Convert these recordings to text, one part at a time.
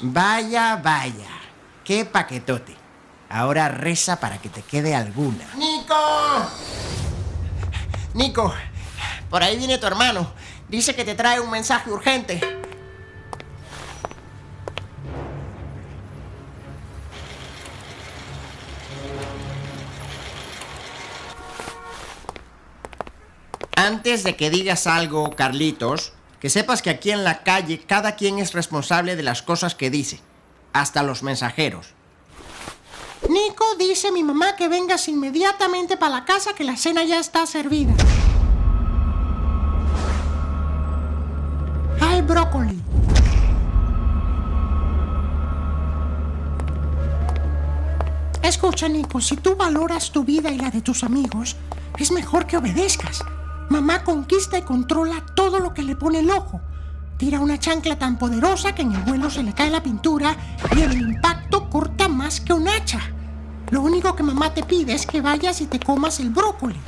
Vaya, vaya. Qué paquetote. Ahora reza para que te quede alguna. ¡Nico! Nico, por ahí viene tu hermano. Dice que te trae un mensaje urgente. Antes de que digas algo, Carlitos, que sepas que aquí en la calle cada quien es responsable de las cosas que dice, hasta los mensajeros. Nico, dice mi mamá que vengas inmediatamente para la casa, que la cena ya está servida. ¡Ay, brócoli! Escucha, Nico, si tú valoras tu vida y la de tus amigos, es mejor que obedezcas. Mamá conquista y controla todo lo que le pone el ojo. Tira una chancla tan poderosa que en el vuelo se le cae la pintura y el impacto corta más que un hacha. Lo único que mamá te pide es que vayas y te comas el brócoli.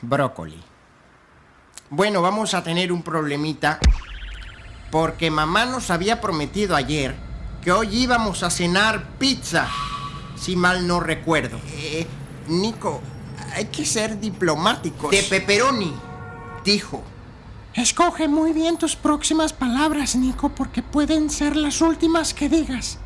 Brócoli. Bueno, vamos a tener un problemita porque mamá nos había prometido ayer que hoy íbamos a cenar pizza, si mal no recuerdo. Nico, hay que ser diplomáticos. De pepperoni, dijo. Escoge muy bien tus próximas palabras, Nico, porque pueden ser las últimas que digas.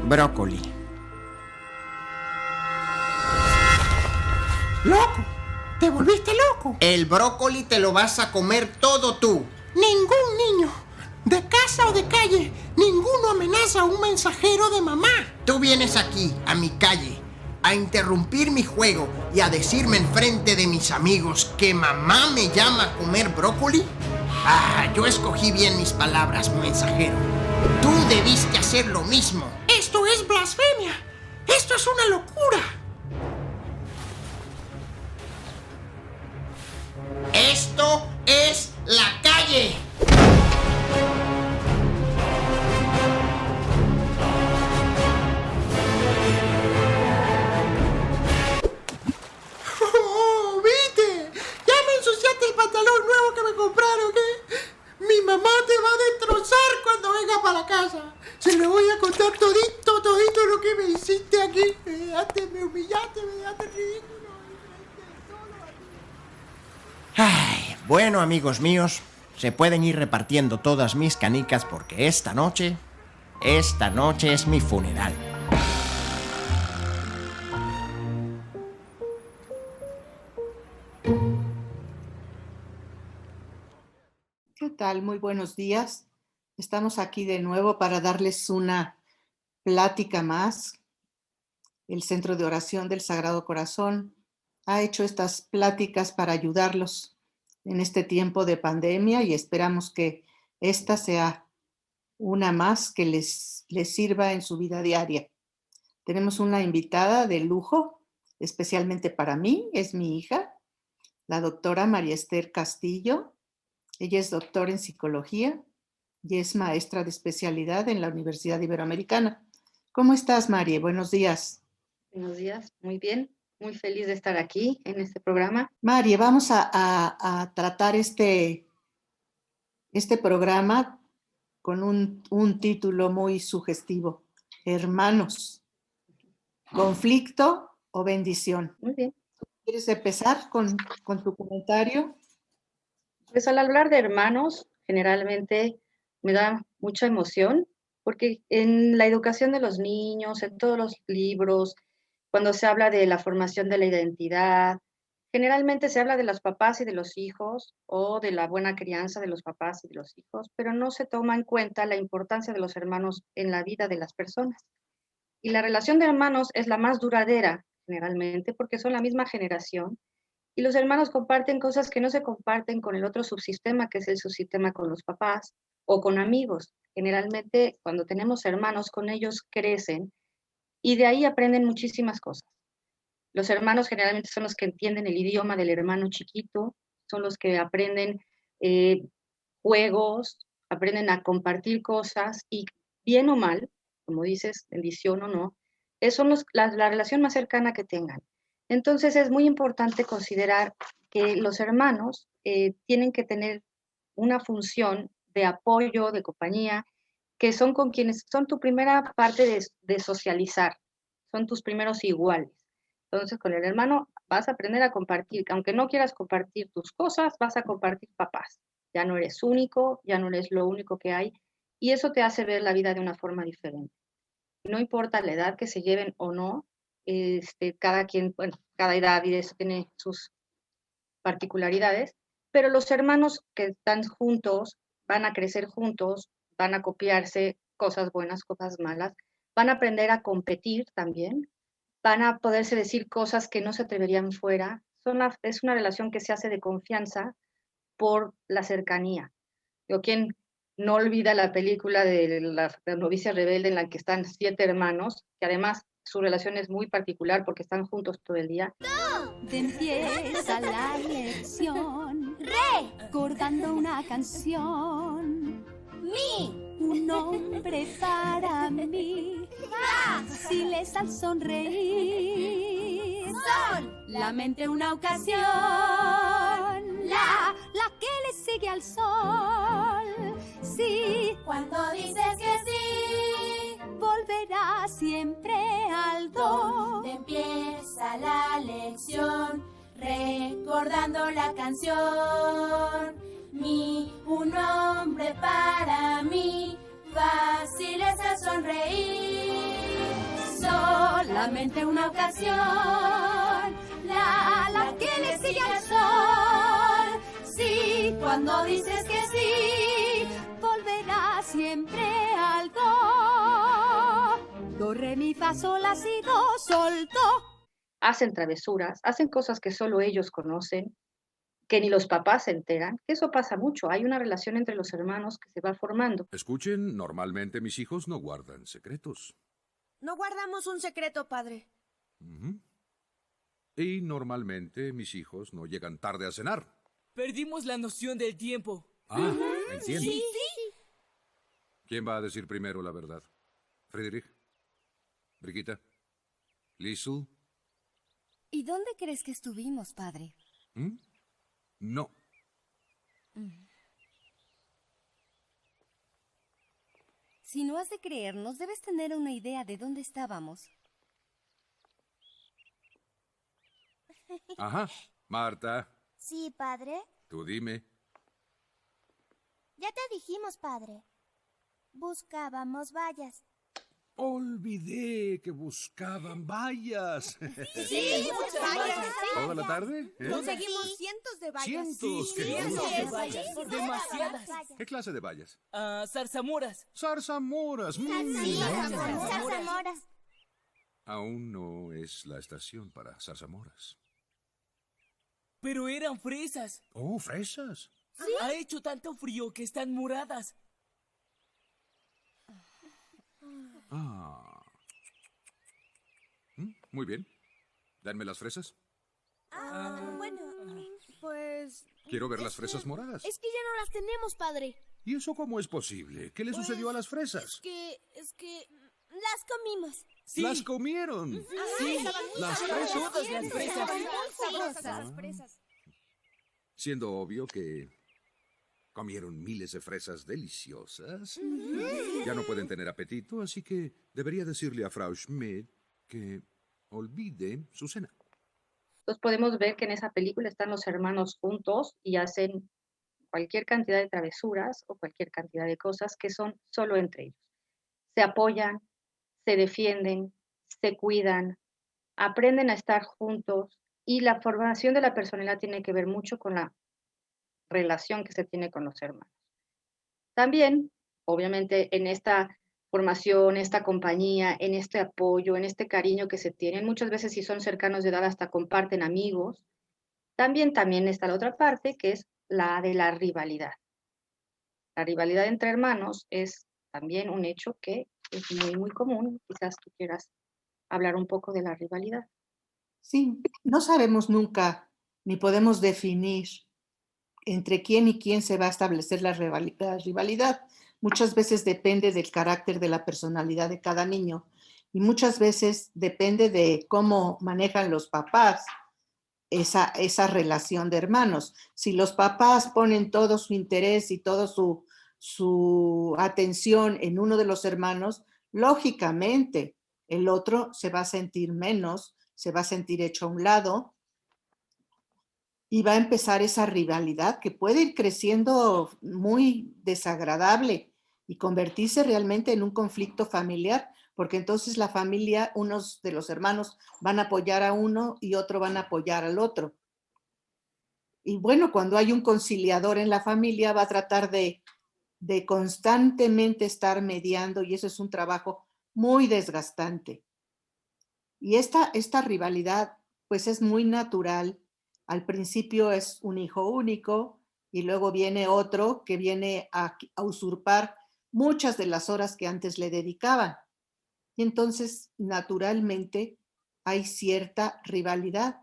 Brócoli. ¡Loco! ¿Te volviste loco? El brócoli te lo vas a comer todo tú. Ningún niño, de casa o de calle, ninguno amenaza a un mensajero de mamá. Tú vienes aquí, a mi calle, a interrumpir mi juego y a decirme enfrente de mis amigos que mamá me llama a comer brócoli. Yo escogí bien mis palabras, mensajero. Tú debiste hacer lo mismo. ¡Esto es blasfemia! ¡Esto es una locura! ¡Esto es la calle! ¡Oh, viste! ¡Ya me ensuciaste el pantalón nuevo que me compraron, ¿qué? Mi mamá te va a destrozar cuando venga para la casa. Se le voy a contar todito lo que me hiciste aquí. Me humillaste, me dejaste ridículo. Bueno, amigos míos, se pueden ir repartiendo todas mis canicas porque esta noche es mi funeral. ¿Qué tal? Muy buenos días. Estamos aquí de nuevo para darles una plática más. El Centro de Oración del Sagrado Corazón ha hecho estas pláticas para ayudarlos en este tiempo de pandemia y esperamos que esta sea una más que les sirva en su vida diaria. Tenemos una invitada de lujo, especialmente para mí, es mi hija, la doctora María Esther Castillo. Ella es doctora en psicología y es maestra de especialidad en la Universidad Iberoamericana. ¿Cómo estás, María? Buenos días. Buenos días, muy bien, muy feliz de estar aquí en este programa. María, vamos a tratar este programa con un título muy sugestivo: Hermanos, conflicto o bendición. Muy bien. ¿Quieres empezar con tu comentario? Pues al hablar de hermanos, generalmente me da mucha emoción, porque en la educación de los niños, en todos los libros, cuando se habla de la formación de la identidad, generalmente se habla de los papás y de los hijos, o de la buena crianza de los papás y de los hijos, pero no se toma en cuenta la importancia de los hermanos en la vida de las personas. Y la relación de hermanos es la más duradera, generalmente, porque son la misma generación, y los hermanos comparten cosas que no se comparten con el otro subsistema, que es el subsistema con los papás o con amigos. Generalmente, cuando tenemos hermanos, con ellos crecen y de ahí aprenden muchísimas cosas. Los hermanos generalmente son los que entienden el idioma del hermano chiquito, son los que aprenden juegos, aprenden a compartir cosas y, bien o mal, como dices, bendición o no, son la relación más cercana que tengan. Entonces es muy importante considerar que los hermanos tienen que tener una función de apoyo, de compañía, que son con quienes son tu primera parte de socializar, son tus primeros iguales. Entonces, con el hermano vas a aprender a compartir, aunque no quieras compartir tus cosas, vas a compartir papás. Ya no eres único, ya no eres lo único que hay, y eso te hace ver la vida de una forma diferente. No importa la edad que se lleven o no, cada quien, bueno, cada edad y eso tiene sus particularidades, pero los hermanos que están juntos van a crecer juntos, van a copiarse cosas buenas, cosas malas, van a aprender a competir también, van a poderse decir cosas que no se atreverían fuera. Es una relación que se hace de confianza por la cercanía. Yo, ¿quién no olvida la película de la novicia rebelde en la que están 7 hermanos, que además su relación es muy particular porque están juntos todo el día? Empieza la lección, recordando una canción. Un hombre para mí, fáciles al sonreír. Son la mente una ocasión, la que le sigue al sol. Sí, cuando dices que sí, volverá siempre al do. Empieza la lección, recordando la canción. Un hombre para mí, fácil es el sonreír. Solamente una ocasión, la que le sigue al sol. Sí, cuando dices que sí, volverá siempre al do. Do, re, mi, fa, sol, la, si, do, sol, do. Hacen travesuras, hacen cosas que solo ellos conocen, que ni los papás se enteran. Eso pasa mucho. Hay una relación entre los hermanos que se va formando. Escuchen, normalmente mis hijos no guardan secretos. No guardamos un secreto, padre. Ujú. Y normalmente mis hijos no llegan tarde a cenar. Perdimos la noción del tiempo. Ah, entiendo. Sí. ¿Quién va a decir primero la verdad? ¿Friedrich? ¿Brigitta? ¿Liesl? ¿Y dónde crees que estuvimos, padre? ¿Mm? No. Si no has de creernos, debes tener una idea de dónde estábamos. Ajá. Marta, Sí, padre. tú dime. Ya te dijimos, padre. Buscábamos vallas. Olvidé que buscaban vallas. Sí, muchas vallas. ¿Toda la tarde? ¿Eh? Conseguimos cientos de vallas. Cientos, Sí, qué cientos bien. de vallas. Demasiadas. ¿Qué clase de vallas? Zarzamoras. Zarzamoras. Sí, zarzamoras. Aún no es la estación para zarzamoras. Pero eran fresas. Oh, fresas. Ha hecho tanto frío que están moradas. Ah. Muy bien. Denme las fresas. Bueno, pues... Quiero ver las fresas moradas. Es que ya no las tenemos, padre. ¿Y eso cómo es posible? ¿Qué le sucedió a las fresas? Es que... Las comimos. Sí. ¡Las comieron! Sí, Las fresas. Todas las fresas. Sabrosas. Fresas. Siendo obvio que comieron miles de fresas deliciosas. Ya no pueden tener apetito, así que debería decirle a Frau Schmidt que olvide su cena. Entonces podemos ver que en esa película están los hermanos juntos y hacen cualquier cantidad de travesuras o cualquier cantidad de cosas que son solo entre ellos. Se apoyan, se defienden, se cuidan, aprenden a estar juntos y la formación de la personalidad tiene que ver mucho con la relación que se tiene con los hermanos. También, obviamente, en esta formación, esta compañía, en este apoyo, en este cariño que se tienen, muchas veces si son cercanos de edad hasta comparten amigos. También está la otra parte que es la de la rivalidad. La rivalidad entre hermanos es también un hecho que es muy, muy común. Quizás tú quieras hablar un poco de la rivalidad. Sí, no sabemos nunca ni podemos definir entre quién y quién se va a establecer la rivalidad. muchas veces depende del carácter, de la personalidad de cada niño y muchas veces depende de cómo manejan los papás esa relación de hermanos. Si los papás ponen todo su interés y toda su atención en uno de los hermanos, lógicamente el otro se va a sentir menos, se va a sentir hecho a un lado y va a empezar esa rivalidad que puede ir creciendo muy desagradable y convertirse realmente en un conflicto familiar, porque entonces la familia, unos de los hermanos van a apoyar a uno y otro van a apoyar al otro. Y bueno, cuando hay un conciliador en la familia va a tratar de constantemente estar mediando y eso es un trabajo muy desgastante. Y esta rivalidad pues es muy natural. Al principio es un hijo único y luego viene otro que viene a usurpar muchas de las horas que antes le dedicaban. Y entonces, naturalmente, hay cierta rivalidad.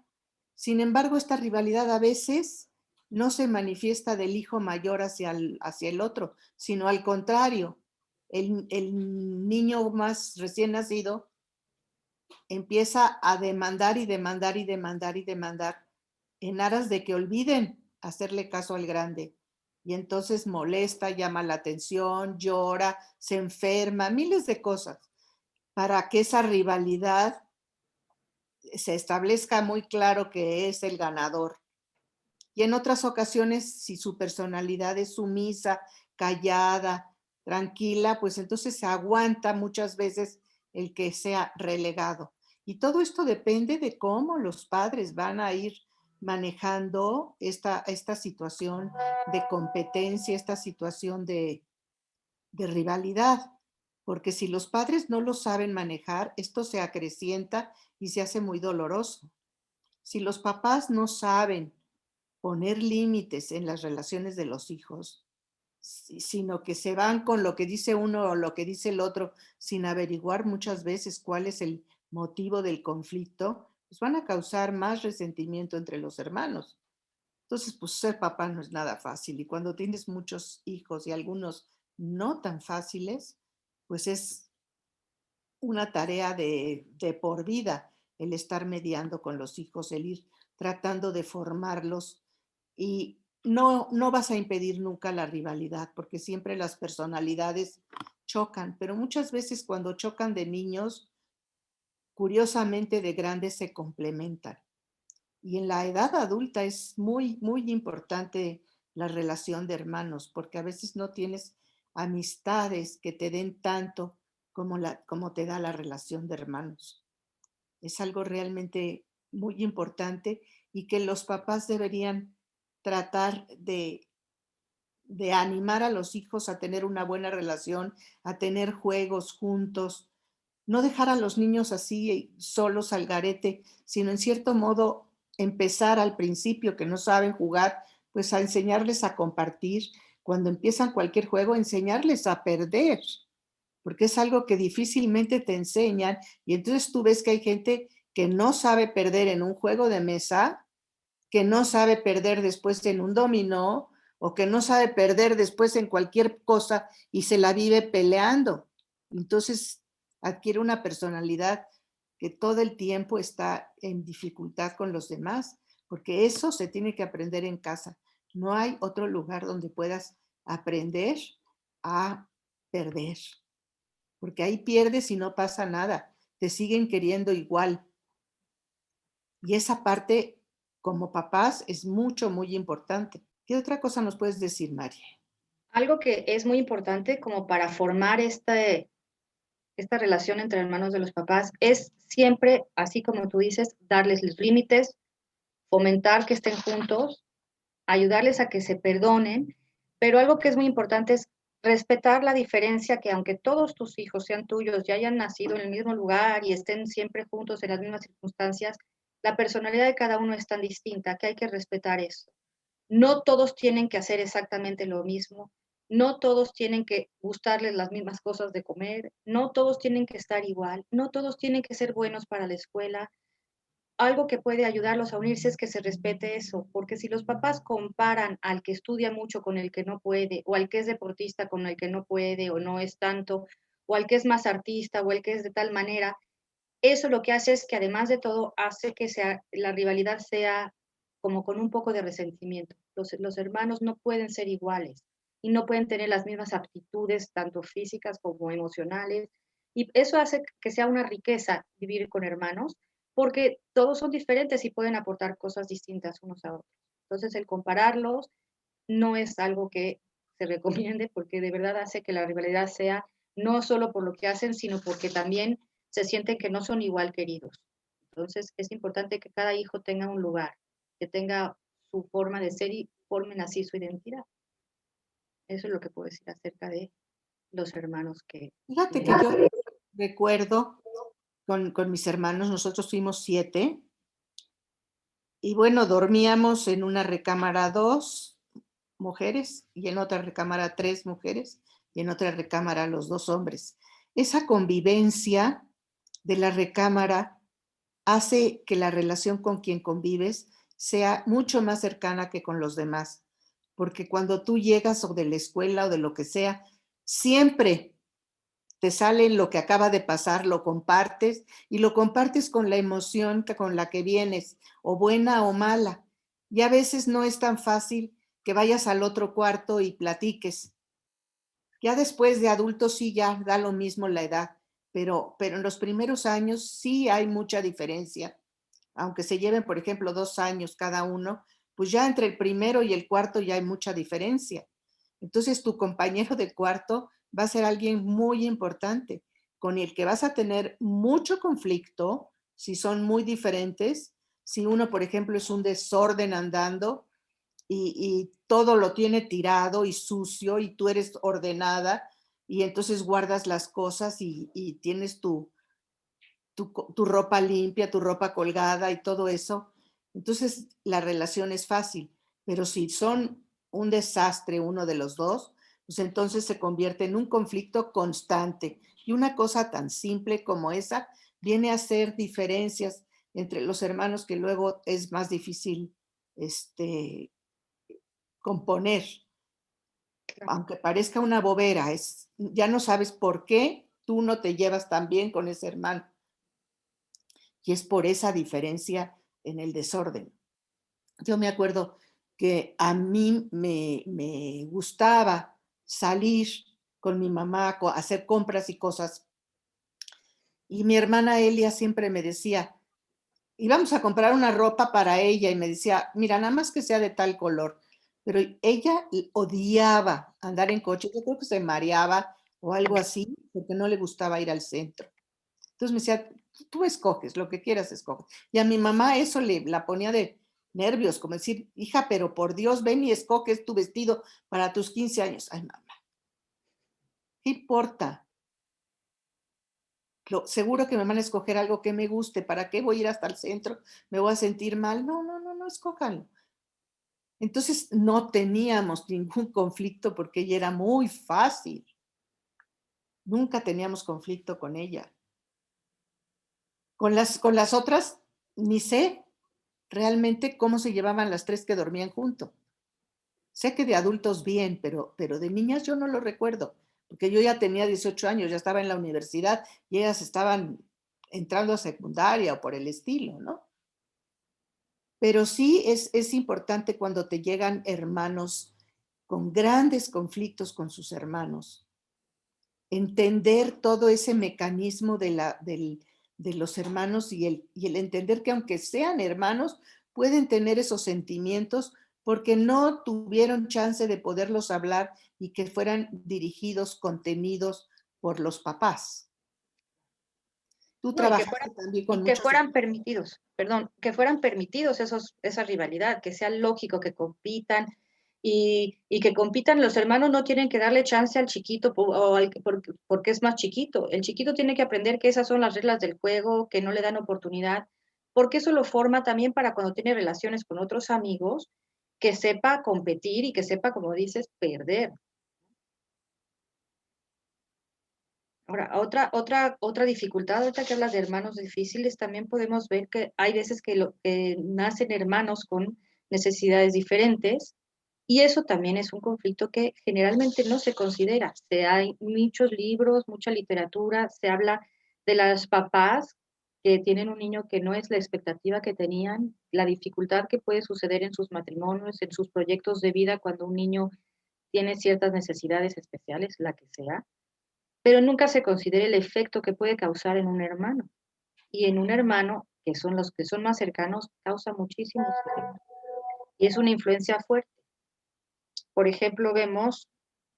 Sin embargo, esta rivalidad a veces no se manifiesta del hijo mayor hacia el otro, sino al contrario. El niño más recién nacido empieza a demandar y demandar y demandar y demandar en aras de que olviden hacerle caso al grande. Y entonces molesta, llama la atención, llora, se enferma, miles de cosas, para que esa rivalidad se establezca muy claro que es el ganador. Y en otras ocasiones, si su personalidad es sumisa, callada, tranquila, pues entonces se aguanta muchas veces el que sea relegado. Y todo esto depende de cómo los padres van a ir manejando esta situación de competencia, esta situación de rivalidad. Porque si los padres no lo saben manejar, esto se acrecienta y se hace muy doloroso. Si los papás no saben poner límites en las relaciones de los hijos, sino que se van con lo que dice uno o lo que dice el otro, sin averiguar muchas veces cuál es el motivo del conflicto, pues van a causar más resentimiento entre los hermanos. Entonces, pues ser papá no es nada fácil y cuando tienes muchos hijos y algunos no tan fáciles, pues es una tarea de por vida el estar mediando con los hijos, el ir tratando de formarlos y no vas a impedir nunca la rivalidad porque siempre las personalidades chocan, pero muchas veces cuando chocan de niños, curiosamente de grandes se complementan. Y en la edad adulta es muy, muy importante la relación de hermanos, porque a veces no tienes amistades que te den tanto como te da la relación de hermanos. Es algo realmente muy importante y que los papás deberían tratar de animar a los hijos a tener una buena relación, a tener juegos juntos, no dejar a los niños así solos al garete, sino en cierto modo empezar al principio que no saben jugar, pues a enseñarles a compartir. Cuando empiezan cualquier juego, enseñarles a perder, porque es algo que difícilmente te enseñan. Y entonces tú ves que hay gente que no sabe perder en un juego de mesa, que no sabe perder después en un dominó, o que no sabe perder después en cualquier cosa y se la vive peleando. Entonces adquiere una personalidad que todo el tiempo está en dificultad con los demás, porque eso se tiene que aprender en casa. No hay otro lugar donde puedas aprender a perder, porque ahí pierdes y no pasa nada, te siguen queriendo igual. Y esa parte, como papás, es mucho, muy importante. ¿Qué otra cosa nos puedes decir, María? Algo que es muy importante como para formar esta relación entre hermanos de los papás es siempre, así como tú dices, darles los límites, fomentar que estén juntos, ayudarles a que se perdonen, pero algo que es muy importante es respetar la diferencia que aunque todos tus hijos sean tuyos y hayan nacido en el mismo lugar y estén siempre juntos en las mismas circunstancias, la personalidad de cada uno es tan distinta que hay que respetar eso. No todos tienen que hacer exactamente lo mismo, no todos tienen que gustarles las mismas cosas de comer, no todos tienen que estar igual, no todos tienen que ser buenos para la escuela. algo que puede ayudarlos a unirse es que se respete eso, porque si los papás comparan al que estudia mucho con el que no puede, o al que es deportista con el que no puede o no es tanto, o al que es más artista o el que es de tal manera, eso lo que hace es que además de todo hace que la rivalidad sea como con un poco de resentimiento. Los hermanos no pueden ser iguales y no pueden tener las mismas aptitudes, tanto físicas como emocionales, y eso hace que sea una riqueza vivir con hermanos, porque todos son diferentes y pueden aportar cosas distintas unos a otros. Entonces, el compararlos no es algo que se recomiende, porque de verdad hace que la rivalidad sea no solo por lo que hacen, sino porque también se sienten que no son igual queridos. Entonces, es importante que cada hijo tenga un lugar, que tenga su forma de ser y formen así su identidad. Eso es lo que puedo decir acerca de los hermanos que... Fíjate que yo recuerdo con mis hermanos, nosotros fuimos 7, y bueno, dormíamos en una recámara 2 mujeres y en otra recámara 3 mujeres y en otra recámara los 2 hombres. Esa convivencia de la recámara hace que la relación con quien convives sea mucho más cercana que con los demás, porque cuando tú llegas o de la escuela o de lo que sea, siempre te sale lo que acaba de pasar, lo compartes y lo compartes con la emoción con la que vienes, o buena o mala. Y a veces no es tan fácil que vayas al otro cuarto y platiques. Ya después de adultos sí ya da lo mismo la edad, pero en los primeros años sí hay mucha diferencia. Aunque se lleven, por ejemplo, 2 años cada uno, pues ya entre el primero y el cuarto ya hay mucha diferencia. Entonces tu compañero de cuarto va a ser alguien muy importante, con el que vas a tener mucho conflicto si son muy diferentes. Si uno, por ejemplo, es un desorden andando y todo lo tiene tirado y sucio y tú eres ordenada y entonces guardas las cosas y tienes tu ropa limpia, tu ropa colgada y todo eso, entonces la relación es fácil. Pero si son un desastre uno de los dos, pues entonces se convierte en un conflicto constante. Y una cosa tan simple como esa viene a ser diferencias entre los hermanos que luego es más difícil componer. Aunque parezca una bobera, ya no sabes por qué tú no te llevas tan bien con ese hermano. Y es por esa diferencia en el desorden. Yo me acuerdo que a mí me gustaba salir con mi mamá a hacer compras y cosas. Y mi hermana Elia siempre me decía, íbamos a comprar una ropa para ella y me decía, mira, nada más que sea de tal color. Pero ella odiaba andar en coche. Yo creo que se mareaba o algo así, porque no le gustaba ir al centro. Entonces me decía, tú escoges, lo que quieras escoges. Y a mi mamá eso la ponía de nervios, como decir, hija, pero por Dios, ven y escoges tu vestido para tus 15 años. Ay, mamá, ¿qué importa? Seguro que me van a escoger algo que me guste. ¿Para qué voy a ir hasta el centro? ¿Me voy a sentir mal? No, escójanlo. Entonces no teníamos ningún conflicto porque ella era muy fácil. Nunca teníamos conflicto con ella. Con las otras, ni sé realmente cómo se llevaban las 3 que dormían juntos. Sé que de adultos bien, pero de niñas yo no lo recuerdo, porque yo ya tenía 18 años, ya estaba en la universidad y ellas estaban entrando a secundaria o por el estilo, ¿no? Pero sí es importante cuando te llegan hermanos con grandes conflictos con sus hermanos, entender todo ese mecanismo de los hermanos y el entender que aunque sean hermanos, pueden tener esos sentimientos porque no tuvieron chance de poderlos hablar y que fueran dirigidos, contenidos por los papás. Tú No, y que trabajaste también con y que muchos fueran permitidos, perdón, que fueran permitidos esa rivalidad, que sea lógico que compitan y que compitan. Los hermanos no tienen que darle chance al chiquito porque es más chiquito. El chiquito tiene que aprender que esas son las reglas del juego, que no le dan oportunidad, porque eso lo forma también para cuando tiene relaciones con otros amigos, que sepa competir y que sepa, como dices, perder. Ahora, otra dificultad, ahorita que hablas de hermanos difíciles, también podemos ver que hay veces que nacen hermanos con necesidades diferentes y eso también es un conflicto que generalmente no se considera. Hay muchos libros, mucha literatura, se habla de las papás que tienen un niño que no es la expectativa que tenían, la dificultad que puede suceder en sus matrimonios, en sus proyectos de vida cuando un niño tiene ciertas necesidades especiales, la que sea, pero nunca se considera el efecto que puede causar en un hermano. Y en un hermano, que son los que son más cercanos, causa muchísimo sufrimiento. Y es una influencia fuerte. Por ejemplo, vemos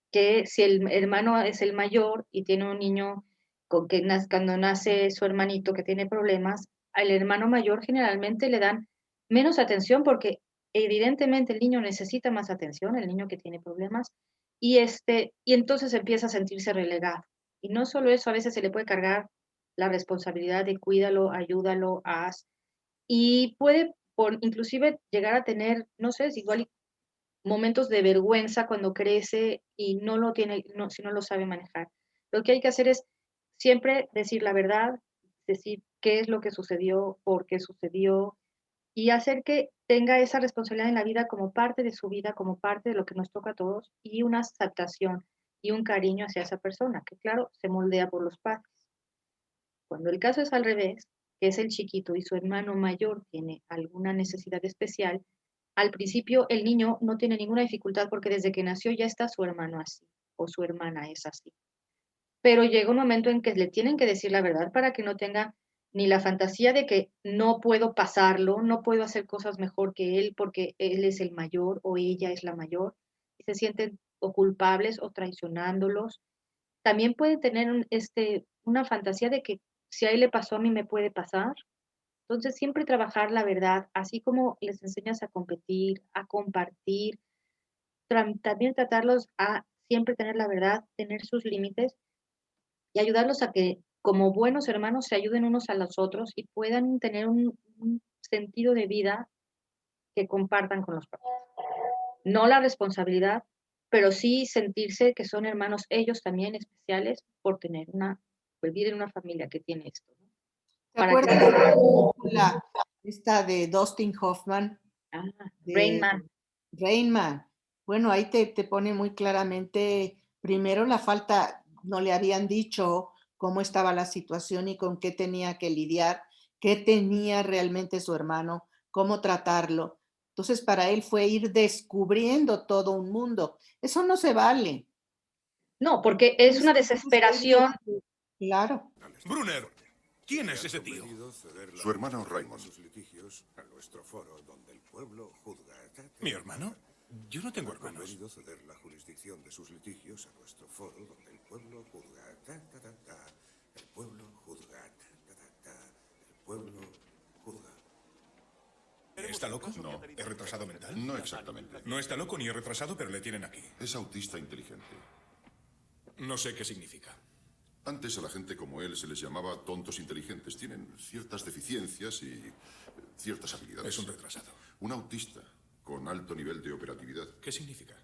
que si el hermano es el mayor y tiene un niño cuando nace su hermanito que tiene problemas, al hermano mayor generalmente le dan menos atención porque evidentemente el niño necesita más atención, el niño que tiene problemas, y entonces empieza a sentirse relegado. Y no solo eso, a veces se le puede cargar la responsabilidad de cuídalo, ayúdalo, haz, y puede inclusive llegar a tener, no sé, es igual momentos de vergüenza cuando crece y no lo tiene, no, si no lo sabe manejar. Lo que hay que hacer es siempre decir la verdad, decir qué es lo que sucedió, por qué sucedió, y hacer que tenga esa responsabilidad en la vida como parte de su vida, como parte de lo que nos toca a todos, y una aceptación y un cariño hacia esa persona, que claro, se moldea por los padres. Cuando el caso es al revés, que es el chiquito y su hermano mayor tiene alguna necesidad especial, al principio el niño no tiene ninguna dificultad porque desde que nació ya está su hermano así o su hermana es así. Pero llega un momento en que le tienen que decir la verdad para que no tenga ni la fantasía de que no puedo pasarlo, no puedo hacer cosas mejor que él porque él es el mayor o ella es la mayor, y se sienten o culpables o traicionándolos. También pueden tener una fantasía de que si a él le pasó, a mí me puede pasar. Entonces, siempre trabajar la verdad, así como les enseñas a competir, a compartir, también tratarlos a siempre tener la verdad, tener sus límites y ayudarlos a que como buenos hermanos se ayuden unos a los otros y puedan tener un sentido de vida que compartan con los papás. No la responsabilidad, pero sí sentirse que son hermanos ellos también especiales por vivir en una familia que tiene esto, ¿no? ¿Te acuerdas de la película esta de Dustin Hoffman? Rain Man. Rain Man. Bueno, ahí te pone muy claramente, primero la falta, no le habían dicho cómo estaba la situación y con qué tenía que lidiar, qué tenía realmente su hermano, cómo tratarlo. Entonces, para él fue ir descubriendo todo un mundo. Eso no se vale. No, porque es una desesperación. Claro. Brunner, ¿quién es ese tío? Su hermano Raymond. ¿Mi hermano? Yo no tengo hermanos. Ceder la jurisdicción de sus litigios a nuestro foro donde el pueblo juzga. El pueblo juzga. El pueblo juzga. ¿Está loco? No. ¿Es retrasado mental? No exactamente. No está loco ni es retrasado, pero le tienen aquí. Es autista inteligente. No sé qué significa. Antes a la gente como él se les llamaba tontos inteligentes. Tienen ciertas deficiencias y ciertas habilidades. Es un retrasado. Un autista con alto nivel de operatividad. ¿Qué significa?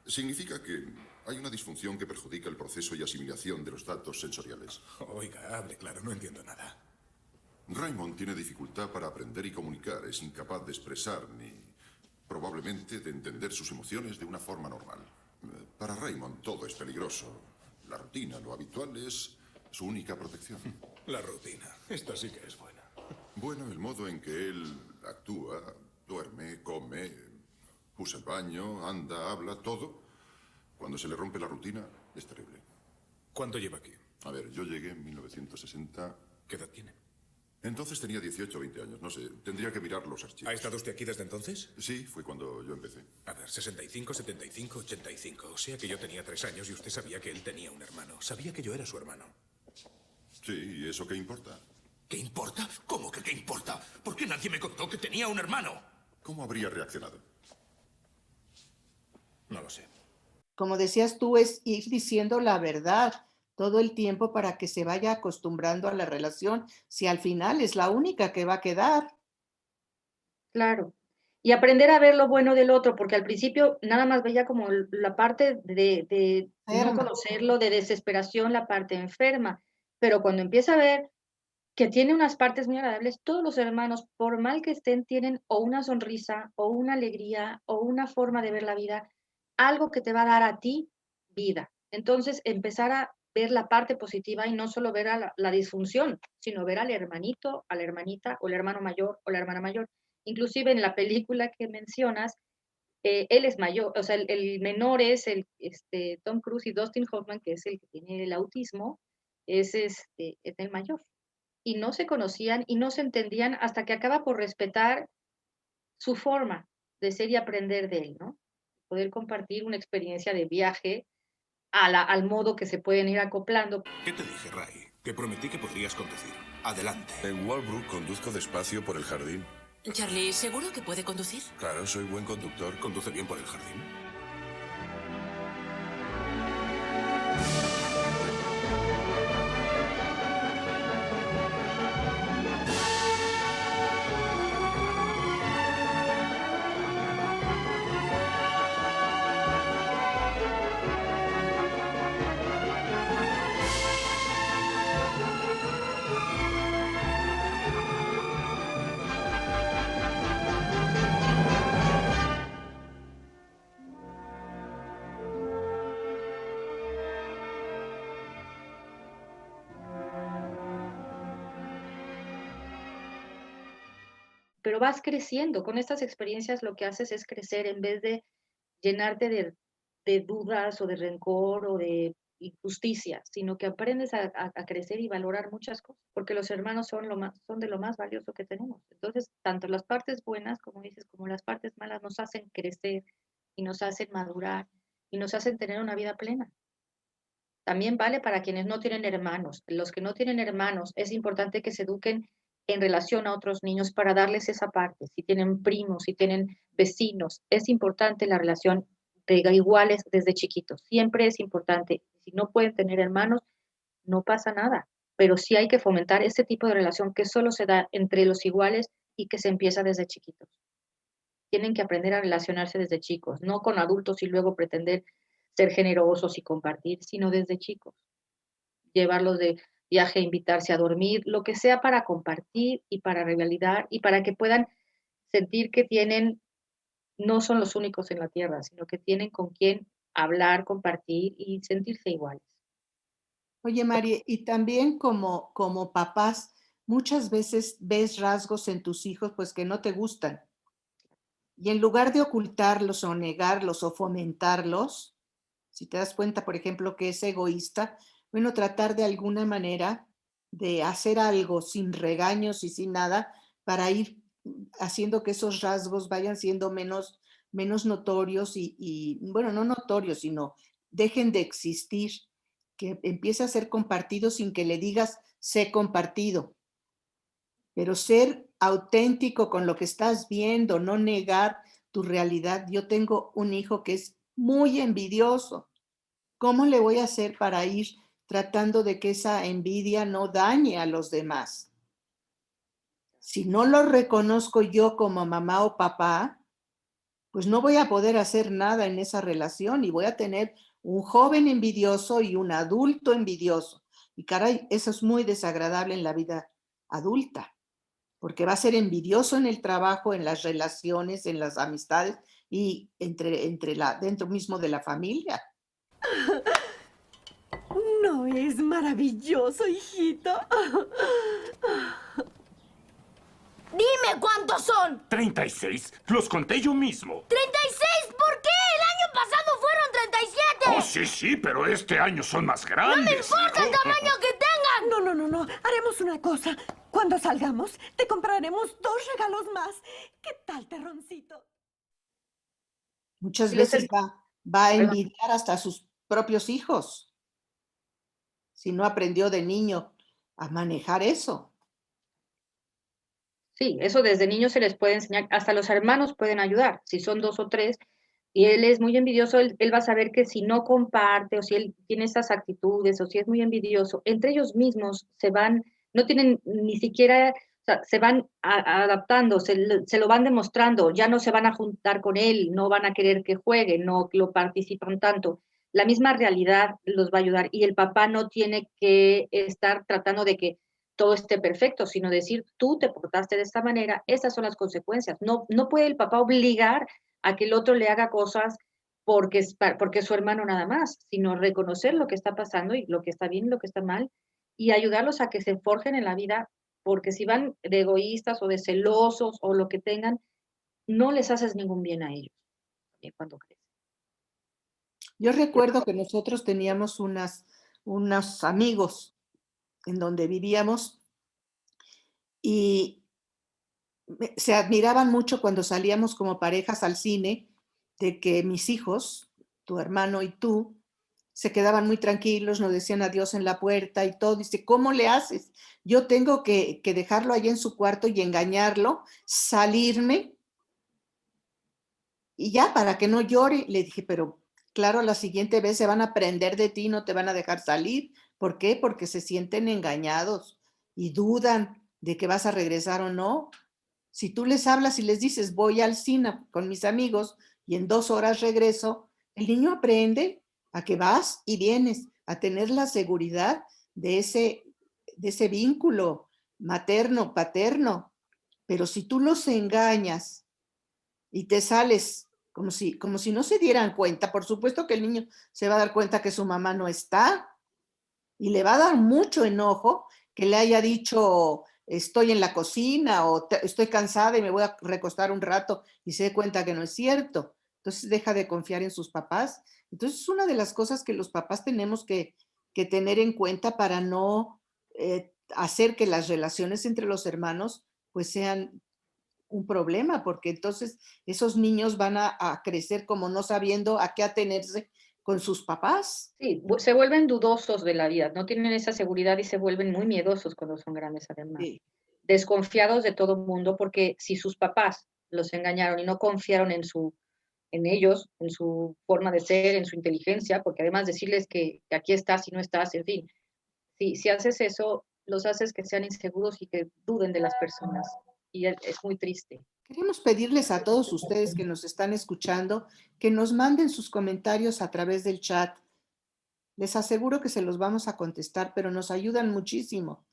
Significa que hay una disfunción que perjudica el proceso y asimilación de los datos sensoriales. Oiga, hable claro, no entiendo nada. Raymond tiene dificultad para aprender y comunicar. Es incapaz de expresar ni, probablemente, de entender sus emociones de una forma normal. Para Raymond todo es peligroso. La rutina, lo habitual, es su única protección. La rutina. Esta sí que es buena. Bueno, el modo en que él actúa, duerme, come, usa el baño, anda, habla, todo. Cuando se le rompe la rutina, es terrible. ¿Cuánto lleva aquí? A ver, yo llegué en 1960. ¿Qué edad tiene? Entonces tenía 18 o 20 años, no sé. Tendría que mirar los archivos. ¿Ha estado usted aquí desde entonces? Sí, fue cuando yo empecé. A ver, 65, 75, 85. O sea que yo tenía 3 años y usted sabía que él tenía un hermano. Sabía que yo era su hermano. Sí, ¿y eso qué importa? ¿Qué importa? ¿Cómo que qué importa? ¿Por qué nadie me contó que tenía un hermano? ¿Cómo habría reaccionado? No lo sé. Como decías tú, es ir diciendo la verdad todo el tiempo para que se vaya acostumbrando a la relación, si al final es la única que va a quedar. Claro. y aprender a ver lo bueno del otro, porque al principio nada más veía como la parte de no conocerlo, de desesperación, la parte enferma, pero cuando empieza a ver que tiene unas partes muy agradables, todos los hermanos, por mal que estén, tienen o una sonrisa, o una alegría, o una forma de ver la vida, algo que te va a dar a ti vida. Entonces, empezar a ver la parte positiva y no solo ver a la disfunción, sino ver al hermanito, a la hermanita, o el hermano mayor, o la hermana mayor. Inclusive en la película que mencionas, él es mayor, o sea, el menor es Tom Cruise, y Dustin Hoffman, que es el que tiene el autismo, es el mayor. Y no se conocían y no se entendían hasta que acaba por respetar su forma de ser y aprender de él, ¿no? Poder compartir una experiencia de viaje al modo que se pueden ir acoplando. ¿Qué te dije, Ray? Que prometí que podrías conducir. Adelante. En Walbrook conduzco despacio por el jardín. Charlie, ¿seguro que puede conducir? Claro, soy buen conductor. ¿Conduce bien por el jardín? Pero vas creciendo. Con estas experiencias lo que haces es crecer en vez de llenarte de dudas o de rencor o de injusticia, sino que aprendes a crecer y valorar muchas cosas, porque los hermanos son de lo más valioso que tenemos. Entonces, tanto las partes buenas, como dices, como las partes malas nos hacen crecer y nos hacen madurar y nos hacen tener una vida plena. También vale para quienes no tienen hermanos. Los que no tienen hermanos, es importante que se eduquen en relación a otros niños para darles esa parte. Si tienen primos, si tienen vecinos, es importante la relación de iguales desde chiquitos. Siempre es importante. Si no pueden tener hermanos, no pasa nada. Pero sí hay que fomentar este tipo de relación que solo se da entre los iguales y que se empieza desde chiquitos. Tienen que aprender a relacionarse desde chicos, no con adultos y luego pretender ser generosos y compartir, sino desde chicos. Llevarlos de viaje, invitarse a dormir, lo que sea para compartir y para revalidar y para que puedan sentir que no son los únicos en la tierra, sino que tienen con quien hablar, compartir y sentirse iguales. Oye, Mari, y también como papás, muchas veces ves rasgos en tus hijos pues que no te gustan. Y en lugar de ocultarlos o negarlos o fomentarlos, si te das cuenta, por ejemplo, que es egoísta, bueno, tratar de alguna manera de hacer algo sin regaños y sin nada para ir haciendo que esos rasgos vayan siendo menos notorios y, bueno, no notorios, sino dejen de existir, que empiece a ser compartido sin que le digas sé compartido, pero ser auténtico con lo que estás viendo, no negar tu realidad. Yo tengo un hijo que es muy envidioso. ¿Cómo le voy a hacer para ir tratando de que esa envidia no dañe a los demás? Si no lo reconozco yo como mamá o papá, pues no voy a poder hacer nada en esa relación y voy a tener un joven envidioso y un adulto envidioso. Y caray, eso es muy desagradable en la vida adulta, porque va a ser envidioso en el trabajo, en las relaciones, en las amistades y dentro mismo de la familia. ¿No es maravilloso, hijito? Dime cuántos son. 36. Los conté yo mismo. ¡36! ¿Por qué? El año pasado fueron 37. Oh, sí, pero este año son más grandes. ¡No me importa el tamaño que tengan! No. Haremos una cosa. Cuando salgamos, te compraremos 2 regalos más. ¿Qué tal, terroncito? Muchas veces va a envidiar hasta a sus propios hijos, si no aprendió de niño a manejar eso. Sí, eso desde niños se les puede enseñar, hasta los hermanos pueden ayudar, si son 2 o 3, y él es muy envidioso, él va a saber que si no comparte, o si él tiene esas actitudes, o si es muy envidioso, entre ellos mismos no tienen ni siquiera sea, se van adaptando, se lo van demostrando, ya no se van a juntar con él, no van a querer que juegue, no lo participan tanto. La misma realidad los va a ayudar y el papá no tiene que estar tratando de que todo esté perfecto, sino decir, tú te portaste de esta manera, estas son las consecuencias. No puede el papá obligar a que el otro le haga cosas porque es su hermano nada más, sino reconocer lo que está pasando y lo que está bien y lo que está mal y ayudarlos a que se forjen en la vida, porque si van de egoístas o de celosos o lo que tengan, no les haces ningún bien a ellos cuando crecen. Yo recuerdo que nosotros teníamos unos amigos en donde vivíamos y se admiraban mucho cuando salíamos como parejas al cine, de que mis hijos, tu hermano y tú, se quedaban muy tranquilos, nos decían adiós en la puerta y todo. Dice, ¿cómo le haces? Yo tengo que dejarlo allá en su cuarto y engañarlo, salirme y ya, para que no llore. Le dije, pero claro, la siguiente vez se van a aprender de ti, no te van a dejar salir. ¿Por qué? Porque se sienten engañados y dudan de que vas a regresar o no. Si tú les hablas y les dices, voy al cine con mis amigos y en 2 horas regreso, el niño aprende a que vas y vienes, a tener la seguridad de ese vínculo materno, paterno. Pero si tú los engañas y te sales como si no se dieran cuenta, por supuesto que el niño se va a dar cuenta que su mamá no está y le va a dar mucho enojo que le haya dicho estoy en la cocina o estoy cansada y me voy a recostar un rato y se dé cuenta que no es cierto. Entonces deja de confiar en sus papás. Entonces es una de las cosas que los papás tenemos que tener en cuenta para no hacer que las relaciones entre los hermanos pues sean un problema, porque entonces esos niños van a crecer como no sabiendo a qué atenerse con sus papás. Sí, se vuelven dudosos de la vida, no tienen esa seguridad y se vuelven muy miedosos cuando son grandes además. Sí. Desconfiados de todo el mundo, porque si sus papás los engañaron y no confiaron en ellos, en su forma de ser, en su inteligencia, porque además decirles que aquí estás y no estás, en fin, si haces eso, los haces que sean inseguros y que duden de las personas. Y es muy triste. Queremos pedirles a todos ustedes que nos están escuchando que nos manden sus comentarios a través del chat. Les aseguro que se los vamos a contestar, pero nos ayudan muchísimo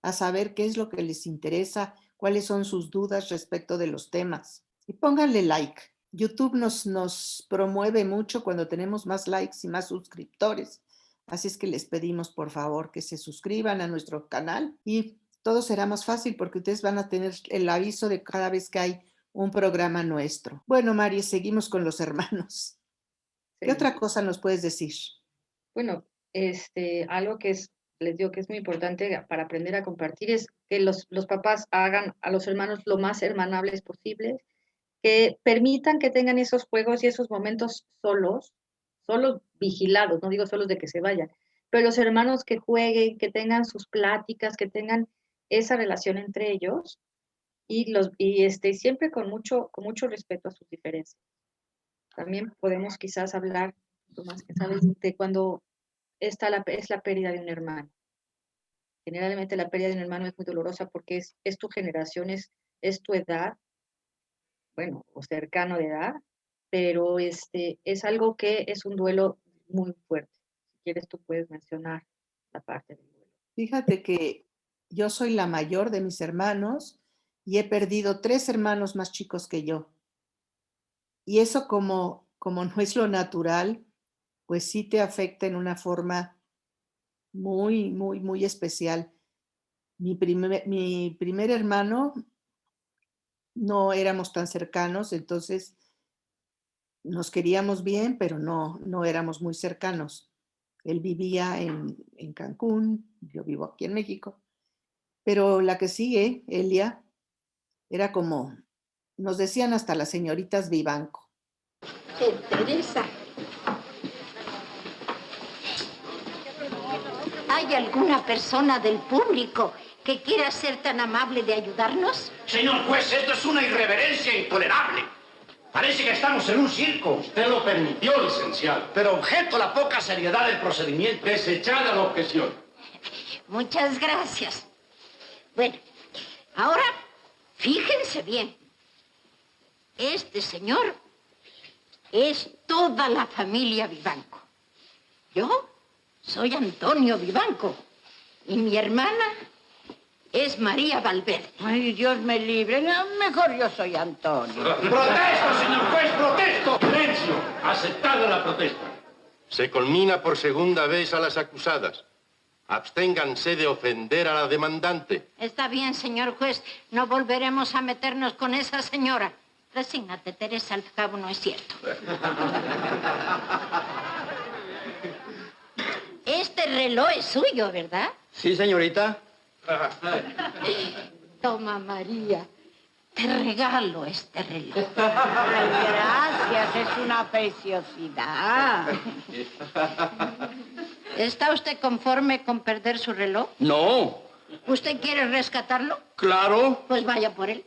a saber qué es lo que les interesa, cuáles son sus dudas respecto de los temas. Y pónganle like. YouTube nos promueve mucho cuando tenemos más likes y más suscriptores. Así es que les pedimos, por favor, que se suscriban a nuestro canal y todo será más fácil porque ustedes van a tener el aviso de cada vez que hay un programa nuestro. Bueno, Mari, seguimos con los hermanos. Sí. ¿Qué otra cosa nos puedes decir? Bueno, algo que les digo que es muy importante para aprender a compartir es que los papás hagan a los hermanos lo más hermanables posibles, que permitan que tengan esos juegos y esos momentos solos vigilados, no digo solos de que se vayan, pero los hermanos que jueguen, que tengan sus pláticas, que tengan esa relación entre ellos y siempre con mucho respeto a sus diferencias. También podemos quizás hablar, Tomás, que sabes, de cuando es la pérdida de un hermano. Generalmente la pérdida de un hermano es muy dolorosa porque es tu generación, es tu edad, bueno, o cercano de edad, pero es algo que es un duelo muy fuerte. Si quieres, tú puedes mencionar la parte del duelo. Fíjate que yo soy la mayor de mis hermanos y he perdido 3 hermanos más chicos que yo. Y eso como no es lo natural, pues sí te afecta en una forma muy, muy, muy especial. Mi primer hermano no éramos tan cercanos, entonces nos queríamos bien, pero no éramos muy cercanos. Él vivía en Cancún, yo vivo aquí en México. Pero la que sigue, Elia, era como, nos decían hasta las señoritas Vivanco. ¡Qué Teresa! ¿Hay alguna persona del público que quiera ser tan amable de ayudarnos? Señor juez, esto es una irreverencia intolerable. Parece que estamos en un circo. Usted lo permitió, licenciado. Pero objeto la poca seriedad del procedimiento. Desechada la objeción. Muchas gracias. Bueno, Ahora, fíjense bien. Este señor es toda la familia Vivanco. Yo soy Antonio Vivanco y mi hermana es María Valverde. Ay, Dios me libre. No, mejor yo soy Antonio. ¡Protesto, señor juez, protesto! ¡Silencio! Aceptada la protesta. Se conmina por segunda vez a las acusadas. Absténganse de ofender a la demandante. Está bien, señor juez. No volveremos a meternos con esa señora. Resígnate, Teresa, al cabo no es cierto. Este reloj es suyo, ¿verdad? Sí, señorita. Toma, María. Te regalo este reloj. Ay, gracias, es una preciosidad. ¿Está usted conforme con perder su reloj? No. ¿Usted quiere rescatarlo? Claro. Pues vaya por él.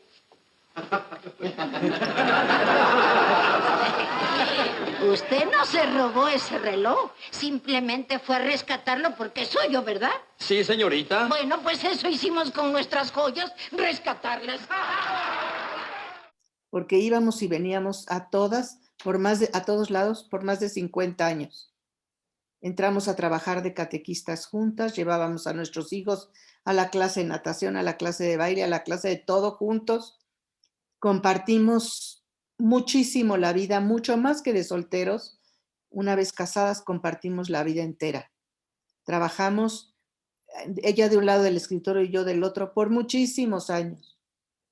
Usted no se robó ese reloj, simplemente fue a rescatarlo porque es suyo, ¿verdad? Sí, señorita. Bueno, pues eso hicimos con nuestras joyas, rescatarlas. Porque íbamos y veníamos a todos lados por más de 50 años. Entramos a trabajar de catequistas juntas, llevábamos a nuestros hijos a la clase de natación, a la clase de baile, a la clase de todo juntos. Compartimos muchísimo la vida, mucho más que de solteros. Una vez casadas, compartimos la vida entera. Trabajamos, ella de un lado del escritorio y yo del otro, por muchísimos años.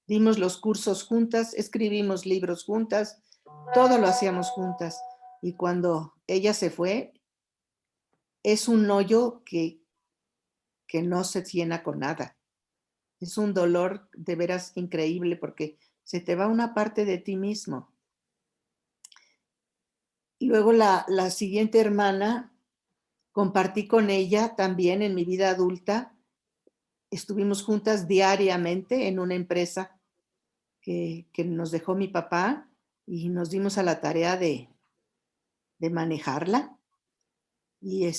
Dimos los cursos juntas, escribimos libros juntas, todo lo hacíamos juntas. Y cuando ella se fue, es un hoyo que no se llena con nada. Es un dolor de veras increíble porque se te va una parte de ti mismo. Y luego la siguiente hermana, compartí con ella también en mi vida adulta. Estuvimos juntas diariamente en una empresa que nos dejó mi papá y nos dimos a la tarea de manejarla. Y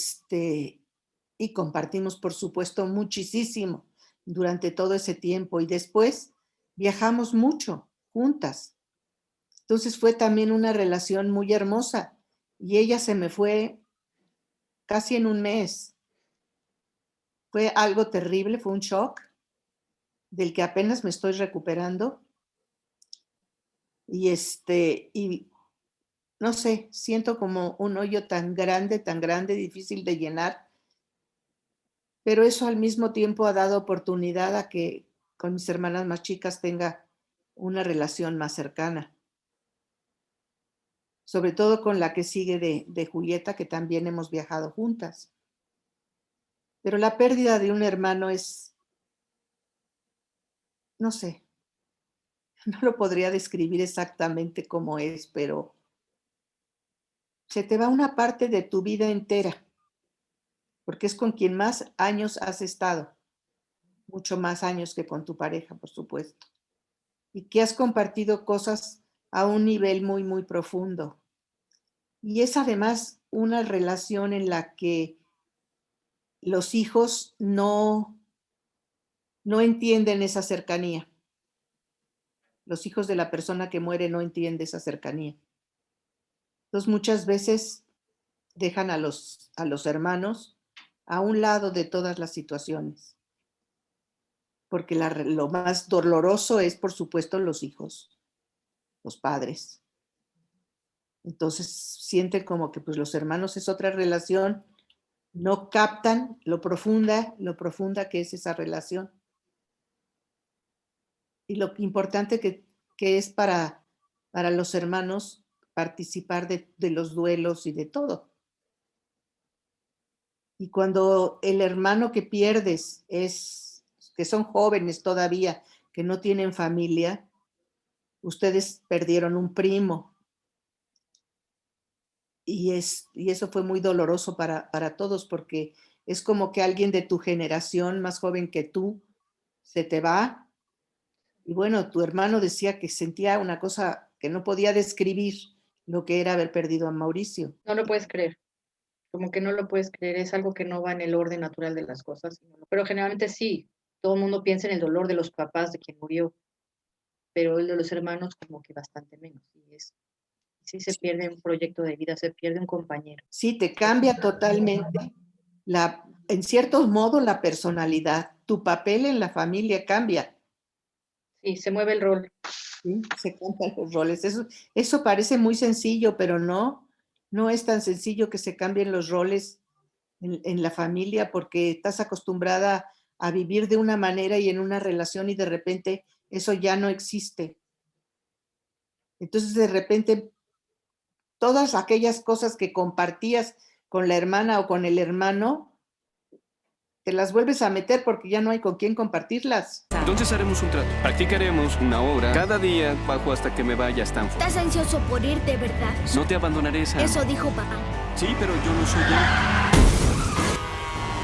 compartimos, por supuesto, muchísimo durante todo ese tiempo. Y después viajamos mucho juntas. Entonces fue también una relación muy hermosa. Y ella se me fue casi en un mes. Fue algo terrible, fue un shock del que apenas me estoy recuperando. Y no sé, siento como un hoyo tan grande, difícil de llenar. Pero eso al mismo tiempo ha dado oportunidad a que con mis hermanas más chicas tenga una relación más cercana. Sobre todo con la que sigue de Julieta, que también hemos viajado juntas. Pero la pérdida de un hermano es, no sé, no lo podría describir exactamente cómo es, pero se te va una parte de tu vida entera, porque es con quien más años has estado, mucho más años que con tu pareja, por supuesto, y que has compartido cosas a un nivel muy, muy profundo. Y es además una relación en la que los hijos no entienden esa cercanía. Los hijos de la persona que muere no entienden esa cercanía. Entonces muchas veces dejan a los hermanos a un lado de todas las situaciones. Porque lo más doloroso es, por supuesto, los hijos, los padres. Entonces sienten como que pues, los hermanos es otra relación, no captan lo profunda que es esa relación. Y lo importante que es para los hermanos participar de los duelos y de todo. Y cuando el hermano que pierdes que son jóvenes todavía, que no tienen familia, ustedes perdieron un primo. Y eso fue muy doloroso para todos, porque es como que alguien de tu generación, más joven que tú, se te va. Y bueno, tu hermano decía que sentía una cosa que no podía describir, lo que era haber perdido a Mauricio. No lo puedes creer. Como que no lo puedes creer, es algo que no va en el orden natural de las cosas. Pero generalmente sí, todo el mundo piensa en el dolor de los papás de quien murió, pero el de los hermanos como que bastante menos. Sí se pierde un proyecto de vida, se pierde un compañero. Sí, te cambia totalmente en cierto modo la personalidad. Tu papel en la familia cambia. Sí, se mueve el rol. Sí, se cambian los roles. Eso parece muy sencillo, pero no es tan sencillo que se cambien los roles en la familia porque estás acostumbrada a vivir de una manera y en una relación y de repente eso ya no existe. Entonces de repente todas aquellas cosas que compartías con la hermana o con el hermano, te las vuelves a meter porque ya no hay con quién compartirlas. Entonces haremos un trato. Practicaremos una hora cada día bajo hasta que me vaya a Stanford. Estás ansioso por irte, ¿verdad? No te abandonaré, Sam. Eso dijo papá. Sí, pero yo no soy yo.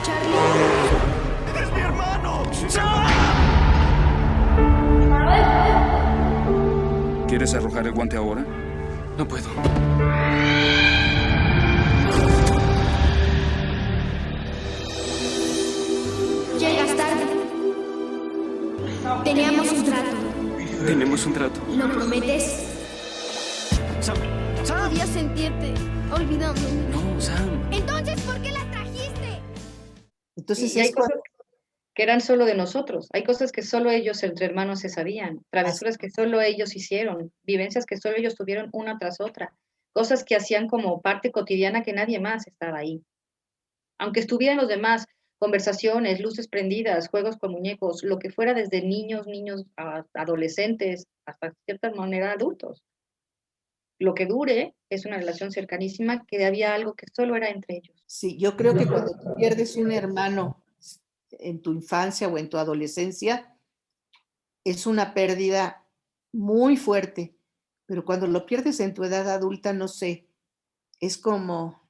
Charlie. ¡Es mi hermano! ¿Quieres arrojar el guante ahora? No puedo. Llegas tarde. Teníamos un trato. Tenemos un trato. ¿Lo prometes? Sam. Podía sentirte olvidándome. No, Sam. Entonces, ¿por qué la trajiste? Entonces hay cosas que eran solo de nosotros. Hay cosas que solo ellos entre hermanos se sabían. Travesuras que solo ellos hicieron. Vivencias que solo ellos tuvieron una tras otra. Cosas que hacían como parte cotidiana que nadie más estaba ahí. Aunque estuvieran los demás, conversaciones, luces prendidas, juegos con muñecos, lo que fuera desde niños a adolescentes, hasta cierta manera adultos. Lo que dure es una relación cercanísima que había algo que solo era entre ellos. Sí, yo creo que cuando tú pierdes un hermano en tu infancia o en tu adolescencia, es una pérdida muy fuerte, pero cuando lo pierdes en tu edad adulta, no sé, es como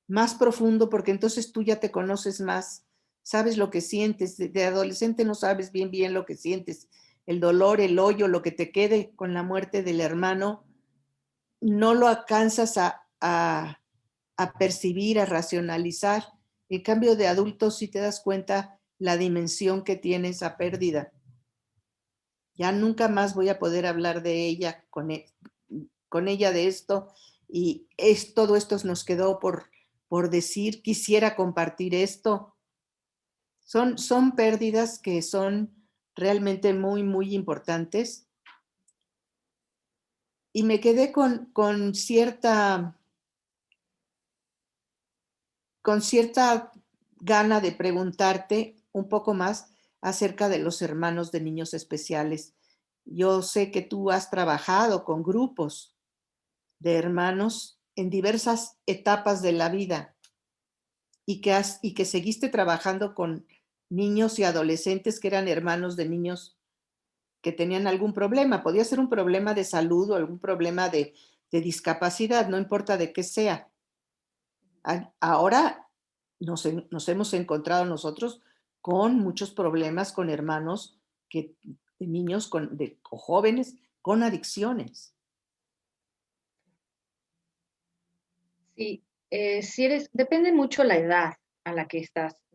más profundo porque entonces tú ya te conoces más, sabes lo que sientes, de adolescente no sabes bien lo que sientes, el dolor, el hoyo, lo que te quede con la muerte del hermano, no lo alcanzas a percibir, a racionalizar. En cambio de adultos sí te das cuenta la dimensión que tiene esa pérdida. Ya nunca más voy a poder hablar de ella, con ella de esto, y todo esto nos quedó por decir, quisiera compartir esto. Son pérdidas que son realmente muy importantes. Y me quedé con cierta gana de preguntarte un poco más acerca de los hermanos de niños especiales. Yo sé que tú has trabajado con grupos de hermanos en diversas etapas de la vida y que seguiste trabajando con niños y adolescentes que eran hermanos de niños que tenían algún problema. Podía ser un problema de salud o algún problema de discapacidad, no importa de qué sea. Ahora nos hemos encontrado nosotros con muchos problemas con hermanos de niños o jóvenes con adicciones. Sí, depende mucho la edad a la que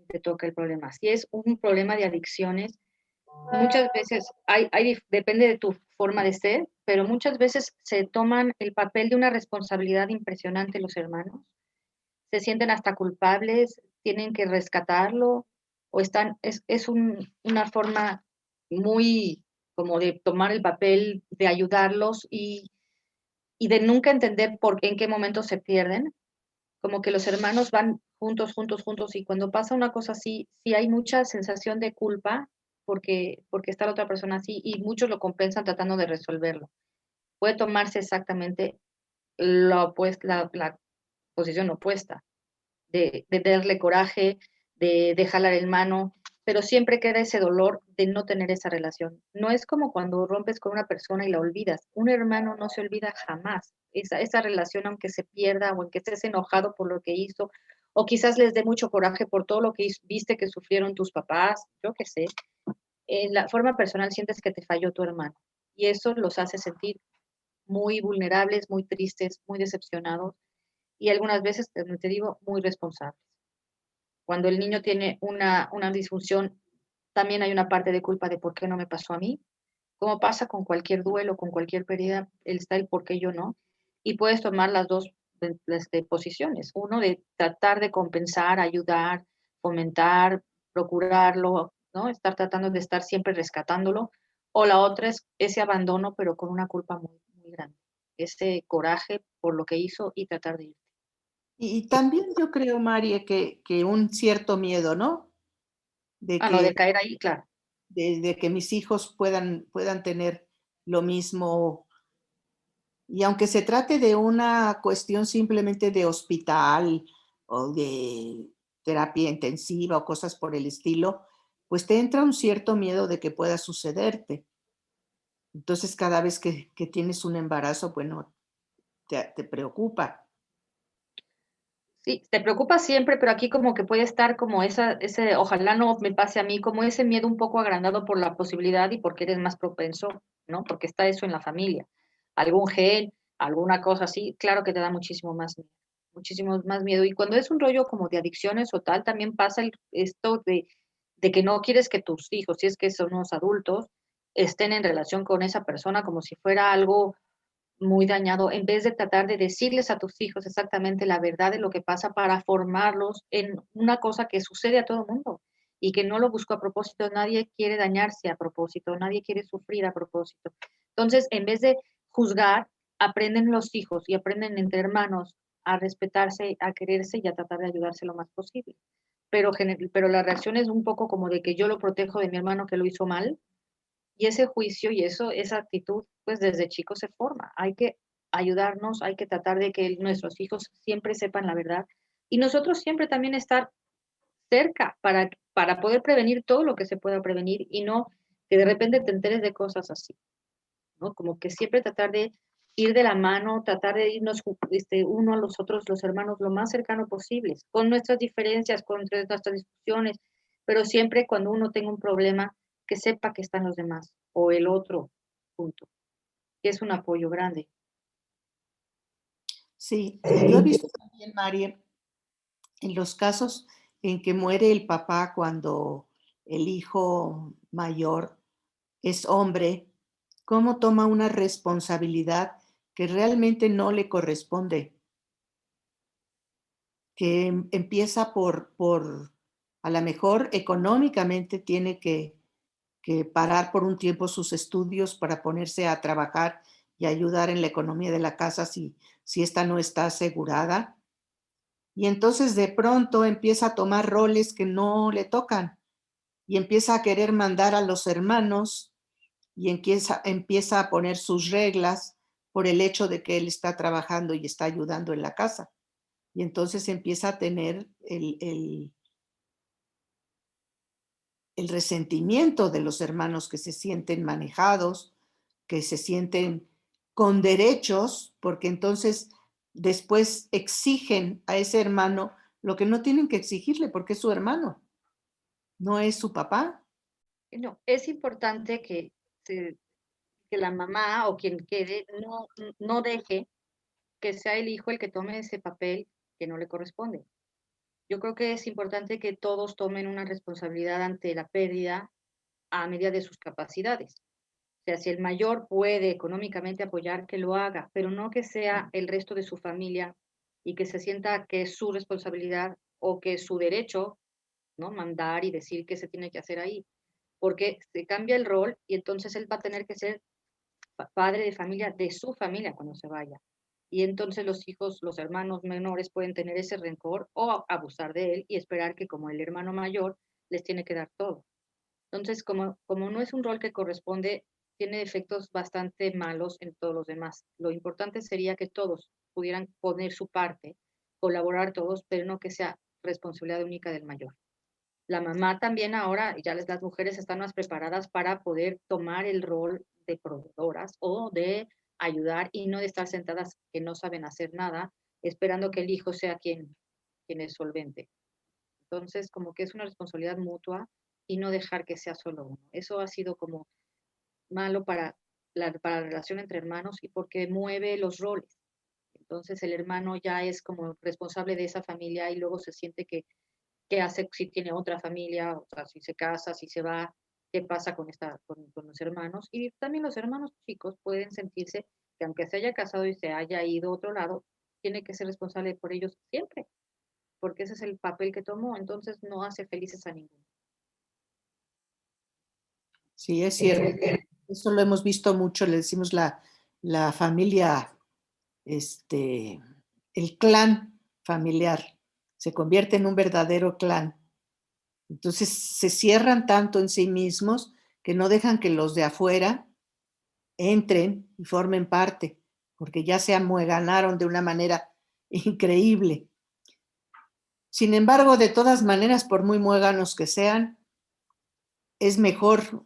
te toca el problema. Si es un problema de adicciones, muchas veces depende de tu forma de ser, pero muchas veces se toman el papel de una responsabilidad impresionante los hermanos. Se sienten hasta culpables, tienen que rescatarlo, o una forma muy como de tomar el papel de ayudarlos y de nunca entender en qué momento se pierden. Como que los hermanos van juntos, y cuando pasa una cosa así, sí hay mucha sensación de culpa porque está la otra persona así, y muchos lo compensan tratando de resolverlo. Puede tomarse exactamente la posición opuesta, de darle coraje, de jalar el mano, pero siempre queda ese dolor de no tener esa relación. No es como cuando rompes con una persona y la olvidas. Un hermano no se olvida jamás. Esa relación, aunque se pierda o aunque estés enojado por lo que hizo, o quizás les dé mucho coraje por todo lo que viste que sufrieron tus papás, yo qué sé, en la forma personal sientes que te falló tu hermano. Y eso los hace sentir muy vulnerables, muy tristes, muy decepcionados y algunas veces, como te digo, muy responsables. Cuando el niño tiene una disfunción también hay una parte de culpa de por qué no me pasó a mí. Como pasa con cualquier duelo, con cualquier pérdida, está el por qué yo no. Y puedes tomar las dos posiciones. Uno de tratar de compensar, ayudar, fomentar, procurarlo, ¿no? Estar tratando de estar siempre rescatándolo. O la otra es ese abandono, pero con una culpa muy, muy grande. Ese coraje por lo que hizo y tratar de ir. Y también yo creo, María, que un cierto miedo, ¿no? De Ah, no, de que, caer ahí, claro. de que mis hijos puedan tener lo mismo. Y aunque se trate de una cuestión simplemente de hospital o de terapia intensiva o cosas por el estilo, pues te entra un cierto miedo de que pueda sucederte. Entonces, cada vez que tienes un embarazo, bueno, te preocupa. Sí, te preocupa siempre, pero aquí como que puede estar como ese, ojalá no me pase a mí, como ese miedo un poco agrandado por la posibilidad y porque eres más propenso, ¿no? Porque está eso en la familia. Algún gen, alguna cosa así, claro que te da muchísimo más miedo. Y cuando es un rollo como de adicciones o tal, también pasa esto de que no quieres que tus hijos, si es que son unos adultos, estén en relación con esa persona como si fuera algo muy dañado, en vez de tratar de decirles a tus hijos exactamente la verdad de lo que pasa para formarlos en una cosa que sucede a todo el mundo y que no lo buscó a propósito, nadie quiere dañarse a propósito, nadie quiere sufrir a propósito. Entonces, en vez de juzgar, aprenden los hijos y aprenden entre hermanos a respetarse, a quererse y a tratar de ayudarse lo más posible. Pero la reacción es un poco como de que yo lo protejo de mi hermano que lo hizo mal, y ese juicio y esa actitud, pues desde chicos se forma. Hay que ayudarnos, hay que tratar de que nuestros hijos siempre sepan la verdad y nosotros siempre también estar cerca para poder prevenir todo lo que se pueda prevenir y no que de repente te enteres de cosas así, ¿no? Como que siempre tratar de ir de la mano, tratar de irnos uno a los otros, los hermanos, lo más cercano posible, con nuestras diferencias, con nuestras discusiones, pero siempre cuando uno tenga un problema, que sepa que están los demás o el otro punto, que es un apoyo grande. Sí, yo he visto también, María, en los casos en que muere el papá cuando el hijo mayor es hombre, cómo toma una responsabilidad que realmente no le corresponde, que empieza a lo mejor económicamente tiene que parar por un tiempo sus estudios para ponerse a trabajar y ayudar en la economía de la casa si esta no está asegurada. Y entonces de pronto empieza a tomar roles que no le tocan y empieza a querer mandar a los hermanos y empieza a poner sus reglas por el hecho de que él está trabajando y está ayudando en la casa. Y entonces empieza a tener el resentimiento de los hermanos que se sienten manejados, que se sienten con derechos, porque entonces después exigen a ese hermano lo que no tienen que exigirle porque es su hermano, no es su papá. No, es importante que la mamá o quien quede no deje que sea el hijo el que tome ese papel que no le corresponde. Yo creo que es importante que todos tomen una responsabilidad ante la pérdida a medida de sus capacidades. O sea, si el mayor puede económicamente apoyar, que lo haga, pero no que sea el resto de su familia y que se sienta que es su responsabilidad o que es su derecho, ¿no? Mandar y decir qué se tiene que hacer ahí. Porque se cambia el rol y entonces él va a tener que ser padre de familia de su familia cuando se vaya. Y entonces los hijos, los hermanos menores pueden tener ese rencor o abusar de él y esperar que como el hermano mayor les tiene que dar todo. Entonces, como no es un rol que corresponde, tiene efectos bastante malos en todos los demás. Lo importante sería que todos pudieran poner su parte, colaborar todos, pero no que sea responsabilidad única del mayor. La mamá también ahora, ya las mujeres están más preparadas para poder tomar el rol de proveedoras o de ayudar y no de estar sentadas que no saben hacer nada, esperando que el hijo sea quien es solvente. Entonces, como que es una responsabilidad mutua y no dejar que sea solo uno. Eso ha sido como malo para la relación entre hermanos y porque mueve los roles. Entonces el hermano ya es como responsable de esa familia y luego se siente que qué hace si tiene otra familia, o sea, si se casa, si se va, qué pasa con los hermanos. Y también los hermanos chicos pueden sentirse que aunque se haya casado y se haya ido a otro lado, tiene que ser responsable por ellos siempre, porque ese es el papel que tomó, entonces no hace felices a ninguno. Sí, es cierto. Eso lo hemos visto mucho, le decimos la familia, el clan familiar. Se convierte en un verdadero clan. Entonces se cierran tanto en sí mismos que no dejan que los de afuera entren y formen parte, porque ya se amueganaron de una manera increíble. Sin embargo, de todas maneras, por muy muéganos que sean, es mejor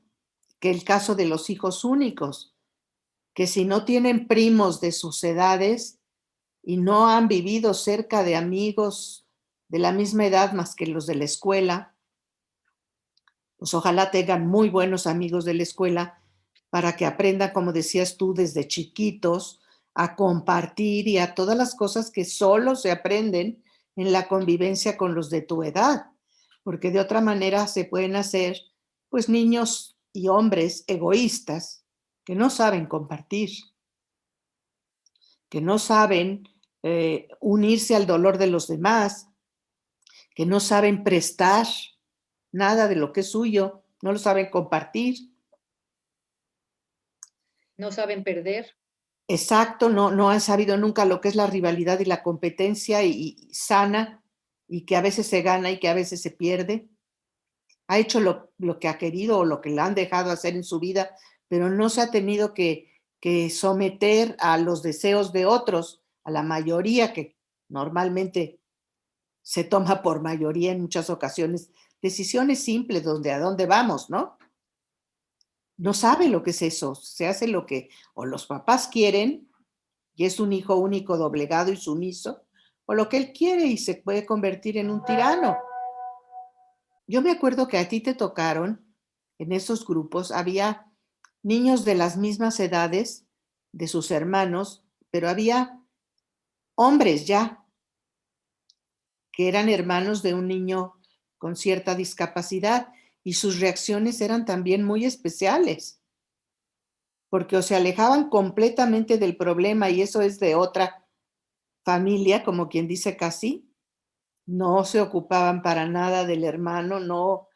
que el caso de los hijos únicos, que si no tienen primos de sus edades y no han vivido cerca de amigos de la misma edad más que los de la escuela, pues ojalá tengan muy buenos amigos de la escuela para que aprendan, como decías tú, desde chiquitos, a compartir y a todas las cosas que solo se aprenden en la convivencia con los de tu edad, porque de otra manera se pueden hacer, pues, niños y hombres egoístas que no saben compartir, que no saben unirse al dolor de los demás, que no saben prestar nada de lo que es suyo, no lo saben compartir. No saben perder. Exacto, no han sabido nunca lo que es la rivalidad y la competencia y sana, y que a veces se gana y que a veces se pierde. Ha hecho lo que ha querido o lo que le han dejado hacer en su vida, pero no se ha tenido que someter a los deseos de otros, a la mayoría que normalmente se toma por mayoría en muchas ocasiones, decisiones simples donde a dónde vamos, ¿no? No sabe lo que es eso, se hace lo que o los papás quieren y es un hijo único doblegado y sumiso, o lo que él quiere y se puede convertir en un tirano. Yo me acuerdo que a ti te tocaron, en esos grupos, había niños de las mismas edades de sus hermanos, pero había hombres ya, que eran hermanos de un niño con cierta discapacidad y sus reacciones eran también muy especiales, porque o se alejaban completamente del problema y eso es de otra familia, como quien dice casi, no se ocupaban para nada del hermano, no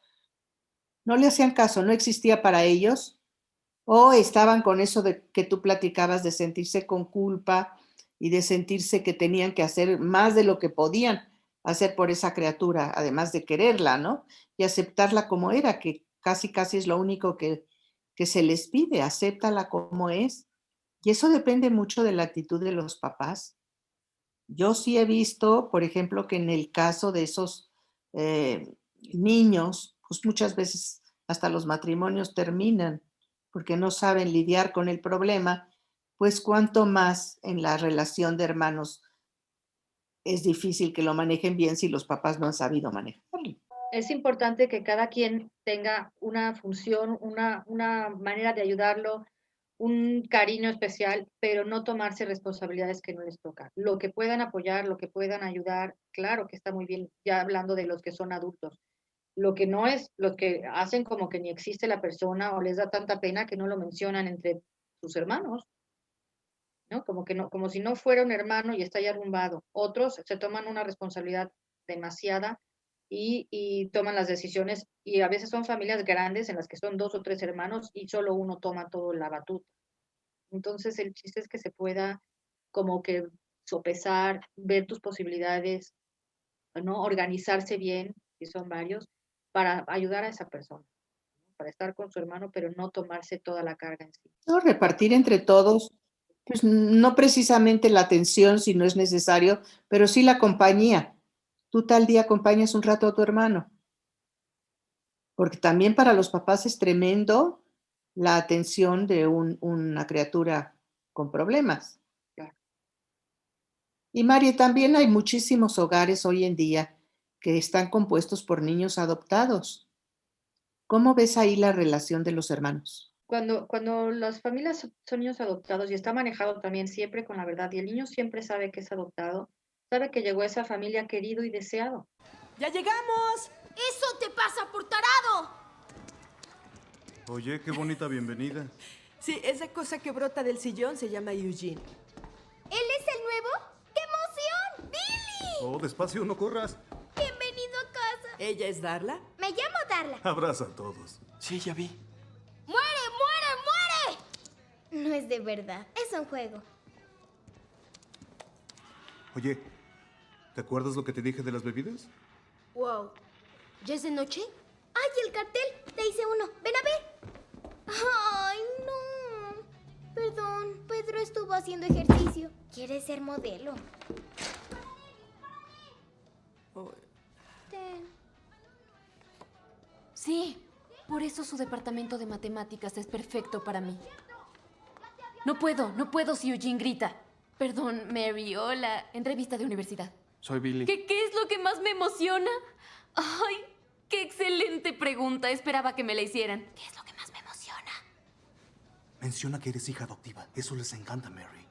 le hacían caso, no existía para ellos, o estaban con eso de que tú platicabas de sentirse con culpa y de sentirse que tenían que hacer más de lo que podían hacer por esa criatura, además de quererla, ¿no? Y aceptarla como era, que casi es lo único que se les pide, acéptala como es. Y eso depende mucho de la actitud de los papás. Yo sí he visto, por ejemplo, que en el caso de esos niños, pues muchas veces hasta los matrimonios terminan porque no saben lidiar con el problema, pues cuanto más en la relación de hermanos es difícil que lo manejen bien si los papás no han sabido manejarlo. Es importante que cada quien tenga una función, una manera de ayudarlo, un cariño especial, pero no tomarse responsabilidades que no les tocan. Lo que puedan apoyar, lo que puedan ayudar, claro que está muy bien, ya hablando de los que son adultos. Lo que no es, los que hacen como que ni existe la persona o les da tanta pena que no lo mencionan entre sus hermanos, ¿no? Como si no fuera un hermano y está ya arrumbado. Otros se toman una responsabilidad demasiada y toman las decisiones, y a veces son familias grandes en las que son 2 o 3 hermanos y solo uno toma todo la batuta. Entonces el chiste es que se pueda como que sopesar, ver tus posibilidades, ¿no? Organizarse bien, si son varios, para ayudar a esa persona, para estar con su hermano, pero no tomarse toda la carga en sí. No, repartir entre todos, pues no precisamente la atención si no es necesario, pero sí la compañía. Tú tal día acompañas un rato a tu hermano, porque también para los papás es tremendo la atención de una criatura con problemas. Claro. Y Mari, también hay muchísimos hogares hoy en día que están compuestos por niños adoptados. ¿Cómo ves ahí la relación de los hermanos? Cuando las familias son niños adoptados y está manejado también siempre con la verdad y el niño siempre sabe que es adoptado, sabe que llegó a esa familia querido y deseado. ¡Ya llegamos! ¡Eso te pasa por tarado! Oye, qué bonita bienvenida. Sí, esa cosa que brota del sillón se llama Eugene. ¿Él es el nuevo? ¡Qué emoción! ¡Billy! Oh, despacio, no corras. Bienvenido a casa. ¿Ella es Darla? Me llamo Darla. Abraza a todos. Sí, ya vi. ¡Muere, muere, muere! No es de verdad, es un juego. Oye, ¿te acuerdas lo que te dije de las bebidas? Wow. ¿Ya es de noche? ¡Ay, el cartel! Te hice uno. ¡Ven a ver! ¡Ay, no! Perdón, Pedro estuvo haciendo ejercicio. Quiere ser modelo. Ten. Sí, por eso su departamento de matemáticas es perfecto para mí. No puedo si Eugene grita. Perdón, Mary, hola. Entrevista de universidad. Soy Billy. ¿Qué es lo que más me emociona? ¡Ay, qué excelente pregunta! Esperaba que me la hicieran. ¿Qué es lo que más me emociona? Menciona que eres hija adoptiva. Eso les encanta, Mary.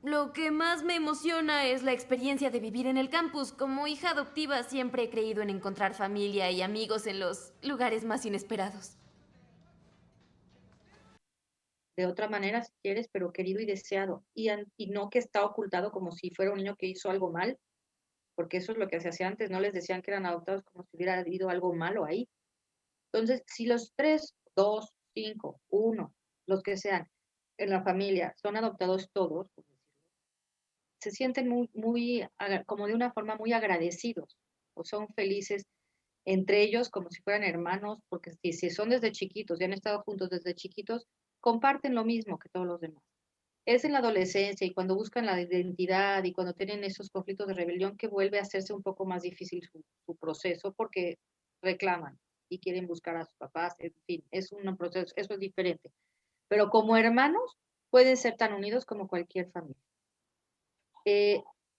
Lo que más me emociona es la experiencia de vivir en el campus. Como hija adoptiva siempre he creído en encontrar familia y amigos en los lugares más inesperados. De otra manera, si quieres, pero querido y deseado. Y no que está ocultado como si fuera un niño que hizo algo mal, porque eso es lo que se hacía antes. No les decían que eran adoptados como si hubiera habido algo malo ahí. Entonces, si los 3, 2, 5, 1, los que sean en la familia son adoptados todos, se sienten como de una forma muy agradecidos o son felices entre ellos como si fueran hermanos, porque si son desde chiquitos y han estado juntos desde chiquitos, comparten lo mismo que todos los demás. Es en la adolescencia y cuando buscan la identidad y cuando tienen esos conflictos de rebelión que vuelve a hacerse un poco más difícil su proceso porque reclaman y quieren buscar a sus papás, en fin, es un proceso, eso es diferente. Pero como hermanos pueden ser tan unidos como cualquier familia.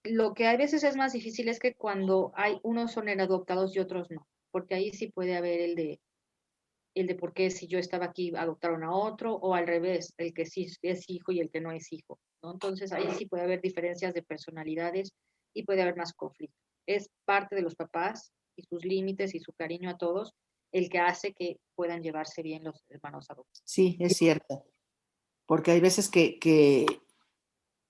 Lo que a veces es más difícil es que cuando hay unos son adoptados y otros no, porque ahí sí puede haber el de por qué si yo estaba aquí adoptaron a otro, o al revés, el que sí es hijo y el que no es hijo, ¿no? Entonces ahí sí puede haber diferencias de personalidades y puede haber más conflicto. Es parte de los papás y sus límites y su cariño a todos el que hace que puedan llevarse bien los hermanos adoptados. Sí, es cierto. Porque hay veces que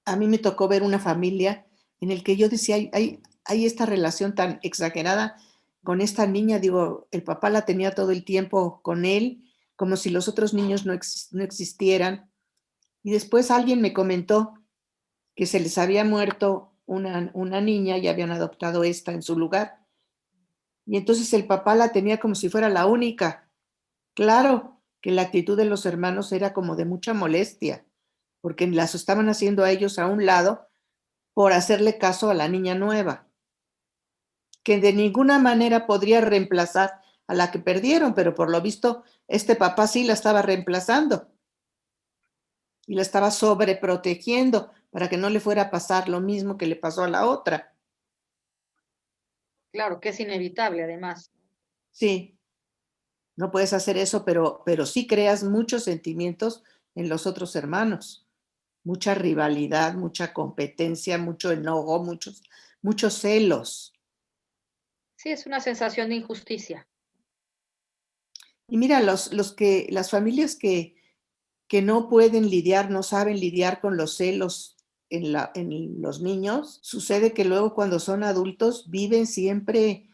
a mí me tocó ver una familia en el que yo decía, hay esta relación tan exagerada con esta niña, digo, el papá la tenía todo el tiempo con él, como si los otros niños no existieran. Y después alguien me comentó que se les había muerto una niña y habían adoptado esta en su lugar. Y entonces el papá la tenía como si fuera la única. Claro que la actitud de los hermanos era como de mucha molestia, porque las estaban haciendo a ellos a un lado por hacerle caso a la niña nueva, que de ninguna manera podría reemplazar a la que perdieron, pero por lo visto este papá sí la estaba reemplazando y la estaba sobreprotegiendo para que no le fuera a pasar lo mismo que le pasó a la otra. Claro, que es inevitable además. Sí, no puedes hacer eso, pero sí creas muchos sentimientos en los otros hermanos, mucha rivalidad, mucha competencia, mucho enojo, muchos celos. Sí, es una sensación de injusticia. Y mira, las familias que no pueden lidiar, no saben lidiar con los celos en los niños, sucede que luego cuando son adultos viven siempre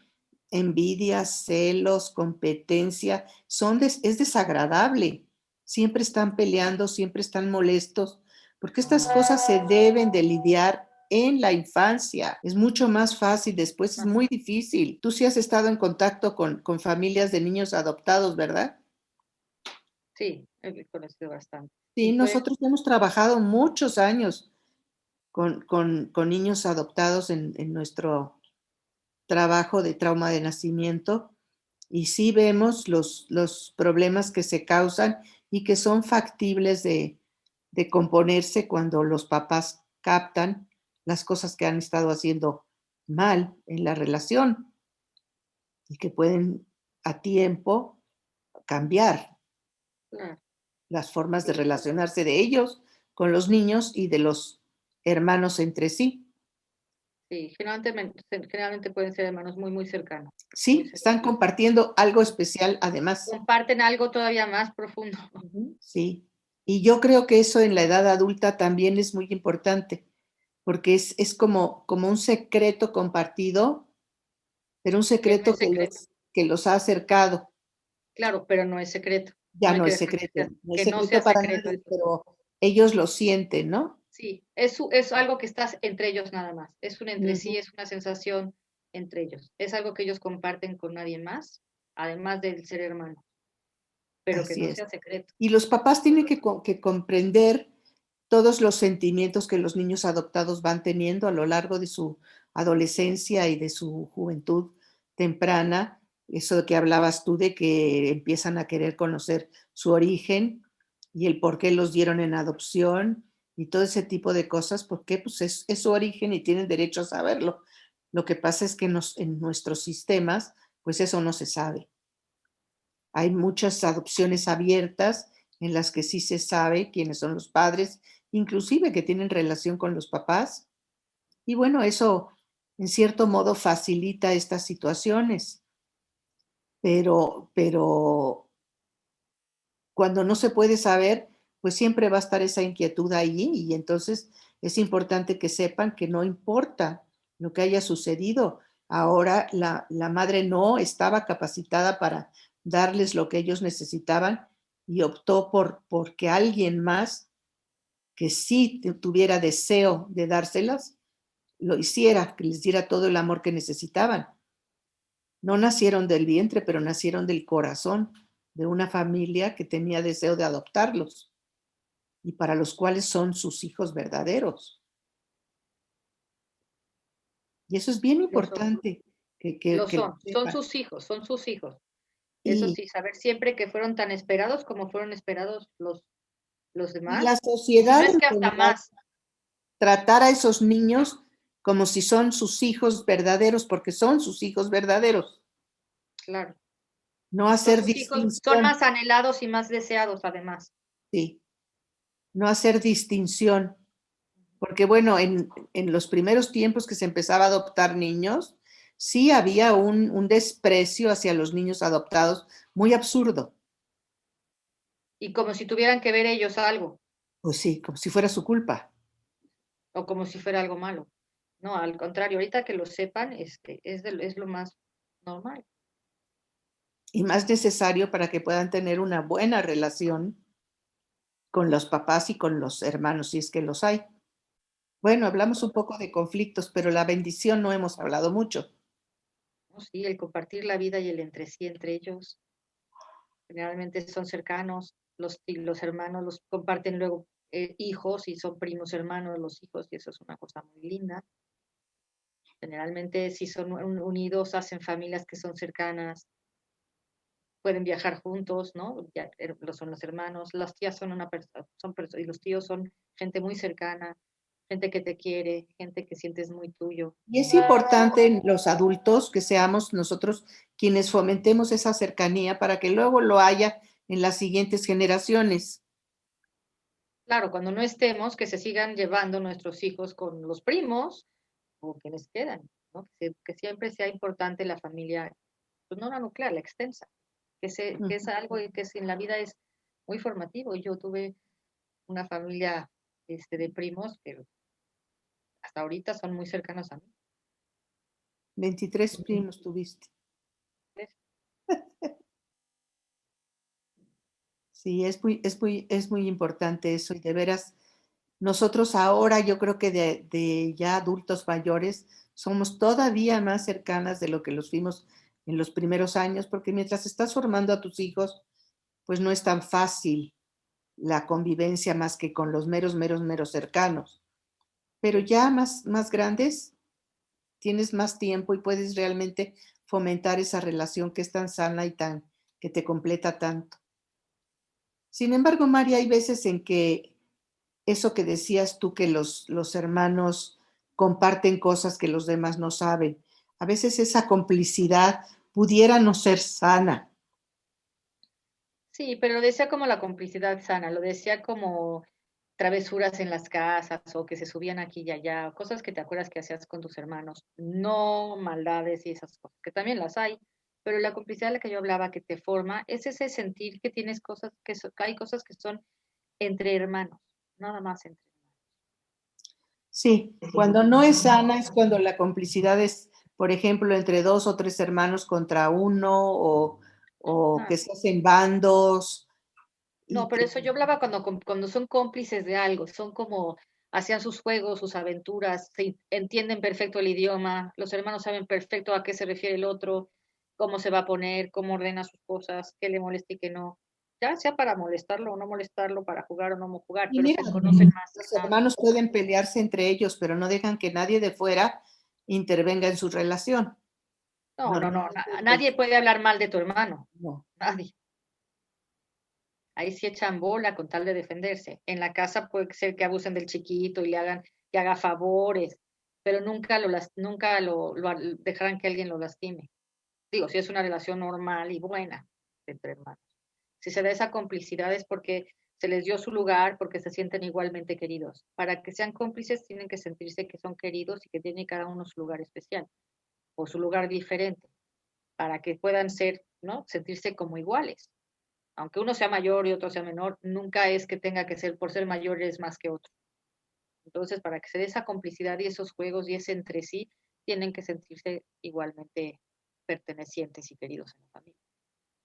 envidias, celos, competencia, es desagradable. Siempre están peleando, siempre están molestos, porque estas cosas se deben de lidiar en la infancia. Es mucho más fácil, después es muy difícil. Tú sí has estado en contacto con familias de niños adoptados, ¿verdad? Sí, he conocido bastante. Sí, nosotros hemos trabajado muchos años con niños adoptados en nuestro trabajo de trauma de nacimiento y sí vemos los problemas que se causan y que son factibles de componerse cuando los papás captan las cosas que han estado haciendo mal en la relación y que pueden a tiempo cambiar las formas de relacionarse de ellos con los niños y de los hermanos entre sí. Sí, Sí, generalmente pueden ser hermanos muy, muy cercanos. Sí, están compartiendo algo especial además. Comparten algo todavía más profundo. Sí, y yo creo que eso en la edad adulta también es muy importante, porque es como un secreto compartido, pero un Que no secreto es secreto. que los ha acercado. Claro, pero no es secreto. Ya hay no que es dejar secreto, no es que no sea secreto para secreto nadie, eso. pero ellos lo sienten, ¿no? Sí, es algo que está entre ellos nada más. Es un entre sí, Ujú. es una sensación entre ellos. Es algo que ellos comparten con nadie más, además del ser hermanos, pero que Así no es. sea secreto. Y los papás tienen que comprender todos los sentimientos que los niños adoptados van teniendo a lo largo de su adolescencia y de su juventud temprana. Eso de que hablabas tú de que empiezan a querer conocer su origen y el por qué los dieron en adopción y todo ese tipo de cosas, porque pues es su origen y tienen derecho a saberlo. Lo que pasa es que en nuestros sistemas, pues eso no se sabe. Hay muchas adopciones abiertas en las que sí se sabe quiénes son los padres, inclusive que tienen relación con los papás. Y bueno, eso en cierto modo facilita estas situaciones, pero cuando no se puede saber, pues siempre va a estar esa inquietud ahí y entonces es importante que sepan que no importa lo que haya sucedido. Ahora la madre no estaba capacitada para darles lo que ellos necesitaban y optó porque alguien más que sí tuviera deseo de dárselas, lo hiciera, que les diera todo el amor que necesitaban. No nacieron del vientre, pero nacieron del corazón de una familia que tenía deseo de adoptarlos y para los cuales son sus hijos verdaderos. Y eso es bien Lo son. importante Lo que lo son sepan. son sus hijos. Eso Y, sí, saber siempre que fueron tan esperados como fueron esperados los y la demás. Si no sociedad es en que hasta general más. tratar a esos niños como si son sus hijos verdaderos, porque son sus hijos verdaderos. Claro. No Son hacer sus hijos, son distinción, más anhelados y más deseados además. sí, no hacer distinción. Porque bueno, en los primeros tiempos que se empezaba a adoptar niños, sí había un desprecio hacia los niños adoptados muy absurdo. Y como si tuvieran que ver ellos algo, Pues sí, como si fuera su culpa. o como si fuera algo malo. No, al contrario, ahorita que lo sepan, es lo más normal. Y más necesario para que puedan tener una buena relación con los papás y con los hermanos, si es que los hay. Bueno, hablamos un poco de conflictos, pero la bendición no hemos hablado mucho. ¿No? Sí, el compartir la vida y el entre sí entre ellos, generalmente son cercanos, los hermanos los comparten luego hijos y son primos hermanos los hijos y eso es una cosa muy linda. Generalmente si son unidos hacen familias que son cercanas, pueden viajar juntos, ¿no? Ya, son los hermanos, las tías son y los tíos son gente muy cercana, gente que te quiere, gente que sientes muy tuyo. Y es importante en los adultos que seamos nosotros quienes fomentemos esa cercanía para que luego lo haya en las siguientes generaciones. Claro, cuando no estemos, que se sigan llevando nuestros hijos con los primos o quienes quedan, ¿no? Que siempre sea importante la familia, pues no la nuclear, la extensa, que es algo que en la vida es muy formativo. Yo tuve una familia de primos que hasta ahorita son muy cercanos a mí. 23 primos tuviste. Sí, es muy importante eso y de veras, nosotros ahora yo creo que de ya adultos mayores somos todavía más cercanas de lo que los fuimos en los primeros años, porque mientras estás formando a tus hijos, pues no es tan fácil la convivencia más que con los meros cercanos. Pero ya más grandes, tienes más tiempo y puedes realmente fomentar esa relación que es tan sana y que te completa tanto. Sin embargo, María, hay veces en que eso que decías tú, que los hermanos comparten cosas que los demás no saben, a veces esa complicidad pudiera no ser sana. Sí, pero lo decía como la complicidad sana, lo decía como travesuras en las casas o que se subían aquí y allá, cosas que te acuerdas que hacías con tus hermanos, no maldades y esas cosas, que también las hay, pero la complicidad de la que yo hablaba que te forma es ese sentir que tienes cosas, que hay cosas que son entre hermanos, nada más entre hermanos. Sí, cuando no es sana es cuando la complicidad es, por ejemplo, entre 2 o 3 hermanos contra uno o que se hacen bandos. No, pero eso yo hablaba cuando son cómplices de algo, son como hacían sus juegos, sus aventuras, entienden perfecto el idioma, los hermanos saben perfecto a qué se refiere el otro, cómo se va a poner, cómo ordena sus cosas, qué le molesta y qué no. Ya sea para molestarlo o no molestarlo, para jugar o no jugar, Y pero mira, se conocen más. los hermanos pueden pelearse entre ellos, pero no dejan que nadie de fuera intervenga en su relación. No, nadie puede hablar mal de tu hermano. No. Nadie. Ahí sí echan bola con tal de defenderse. En la casa puede ser que abusen del chiquito y que haga favores, pero nunca lo dejarán que alguien lo lastime. Digo, si es una relación normal y buena entre hermanos. Si se da esa complicidad es porque se les dio su lugar, porque se sienten igualmente queridos. Para que sean cómplices tienen que sentirse que son queridos y que tiene cada uno su lugar especial o su lugar diferente, para que puedan ser, ¿no? Sentirse como iguales. Aunque uno sea mayor y otro sea menor, nunca es que tenga que ser, por ser mayor es más que otro. Entonces, para que se dé esa complicidad y esos juegos y ese entre sí, tienen que sentirse igualmente pertenecientes y queridos en la familia.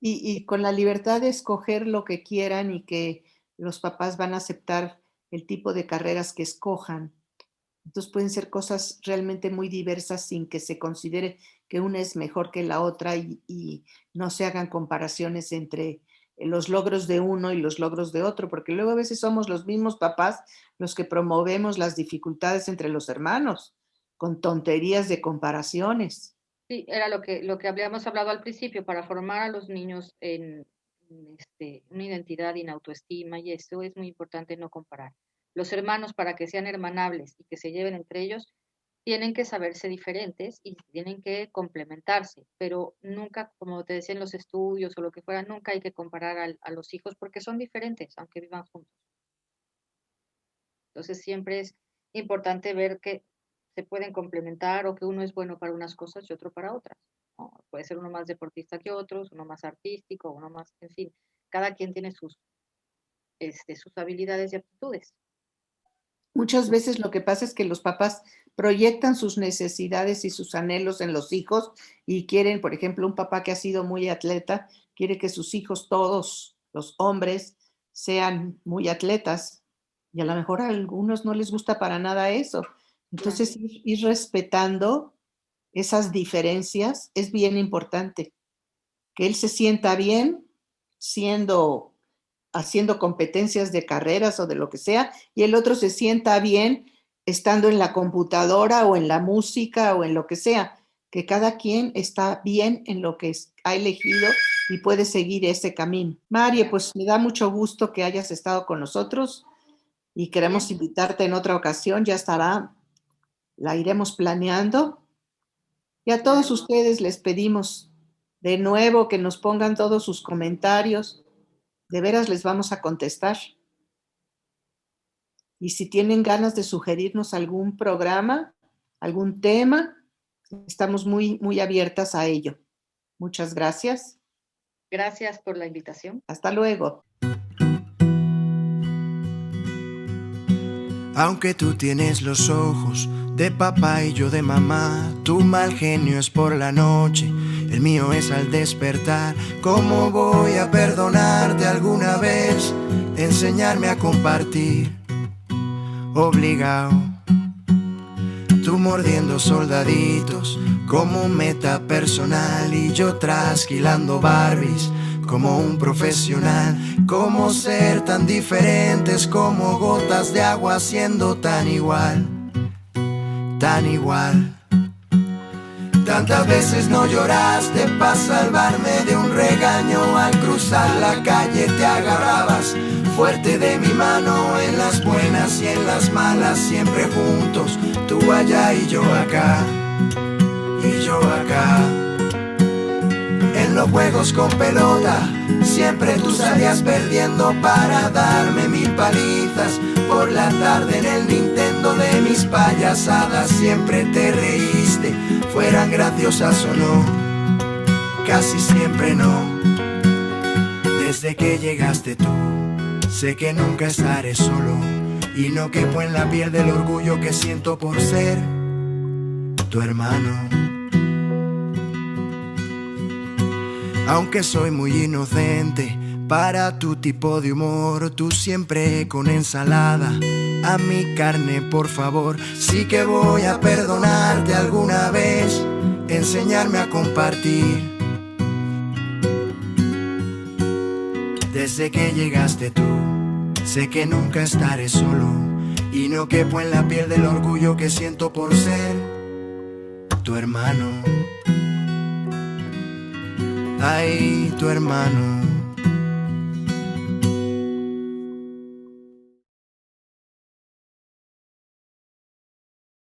Y con la libertad de escoger lo que quieran y que los papás van a aceptar el tipo de carreras que escojan. Entonces pueden ser cosas realmente muy diversas sin que se considere que una es mejor que la otra y no se hagan comparaciones entre los logros de uno y los logros de otro, porque luego a veces somos los mismos papás los que promovemos las dificultades entre los hermanos, con tonterías de comparaciones. Sí, era lo que habíamos hablado al principio, para formar a los niños en una identidad y en autoestima, y eso es muy importante no comparar. Los hermanos, para que sean hermanables y que se lleven entre ellos, tienen que saberse diferentes y tienen que complementarse, pero nunca, como te decía en los estudios o lo que fuera, nunca hay que comparar a los hijos porque son diferentes, aunque vivan juntos. Entonces siempre es importante ver que se pueden complementar o que uno es bueno para unas cosas y otro para otras, ¿no? Puede ser uno más deportista que otros, uno más artístico, uno más, en fin, cada quien tiene sus habilidades y aptitudes. Muchas veces lo que pasa es que los papás proyectan sus necesidades y sus anhelos en los hijos y quieren, por ejemplo, un papá que ha sido muy atleta, quiere que sus hijos, todos los hombres, sean muy atletas y a lo mejor a algunos no les gusta para nada eso. Entonces, ir respetando esas diferencias es bien importante. Que él se sienta bien haciendo competencias de carreras o de lo que sea, y el otro se sienta bien estando en la computadora o en la música o en lo que sea, que cada quien está bien en lo que ha elegido y puede seguir ese camino. Marie, pues me da mucho gusto que hayas estado con nosotros y queremos invitarte en otra ocasión, ya estará, la iremos planeando. Y a todos ustedes les pedimos de nuevo que nos pongan todos sus comentarios. De veras les vamos a contestar. Y si tienen ganas de sugerirnos algún programa, algún tema, estamos muy, muy abiertas a ello. Muchas gracias. Gracias por la invitación. Hasta luego. Aunque tú tienes los ojos de papá y yo de mamá, tu mal genio es por la noche, el mío es al despertar. ¿Cómo voy a perdonarte alguna vez? Enseñarme a compartir, obligado. Tú mordiendo soldaditos como meta personal y yo trasquilando Barbies como un profesional. ¿Cómo ser tan diferentes como gotas de agua siendo tan igual? Tan igual. Tantas veces no lloraste para salvarme de un regaño. Al cruzar la calle te agarrabas fuerte de mi mano, en las buenas y en las malas, siempre juntos, tú allá y yo acá, y yo acá. En los juegos con pelota, Siempre tú salías perdiendo para darme 1000 palizas. Por la tarde en el Nintendo de mis payasadas. Siempre te reíste, fueran graciosas o no. Casi siempre no. Desde que llegaste tú, sé que nunca estaré solo. Y no quepo en la piel del orgullo que siento por ser tu hermano. Aunque soy muy inocente para tu tipo de humor, tú siempre con ensalada a mi carne, por favor. Sí que voy a perdonarte alguna vez, enseñarme a compartir. Desde que llegaste tú, sé que nunca estaré solo. Y no quepo en la piel del orgullo que siento por ser tu hermano. Ay, tu hermano.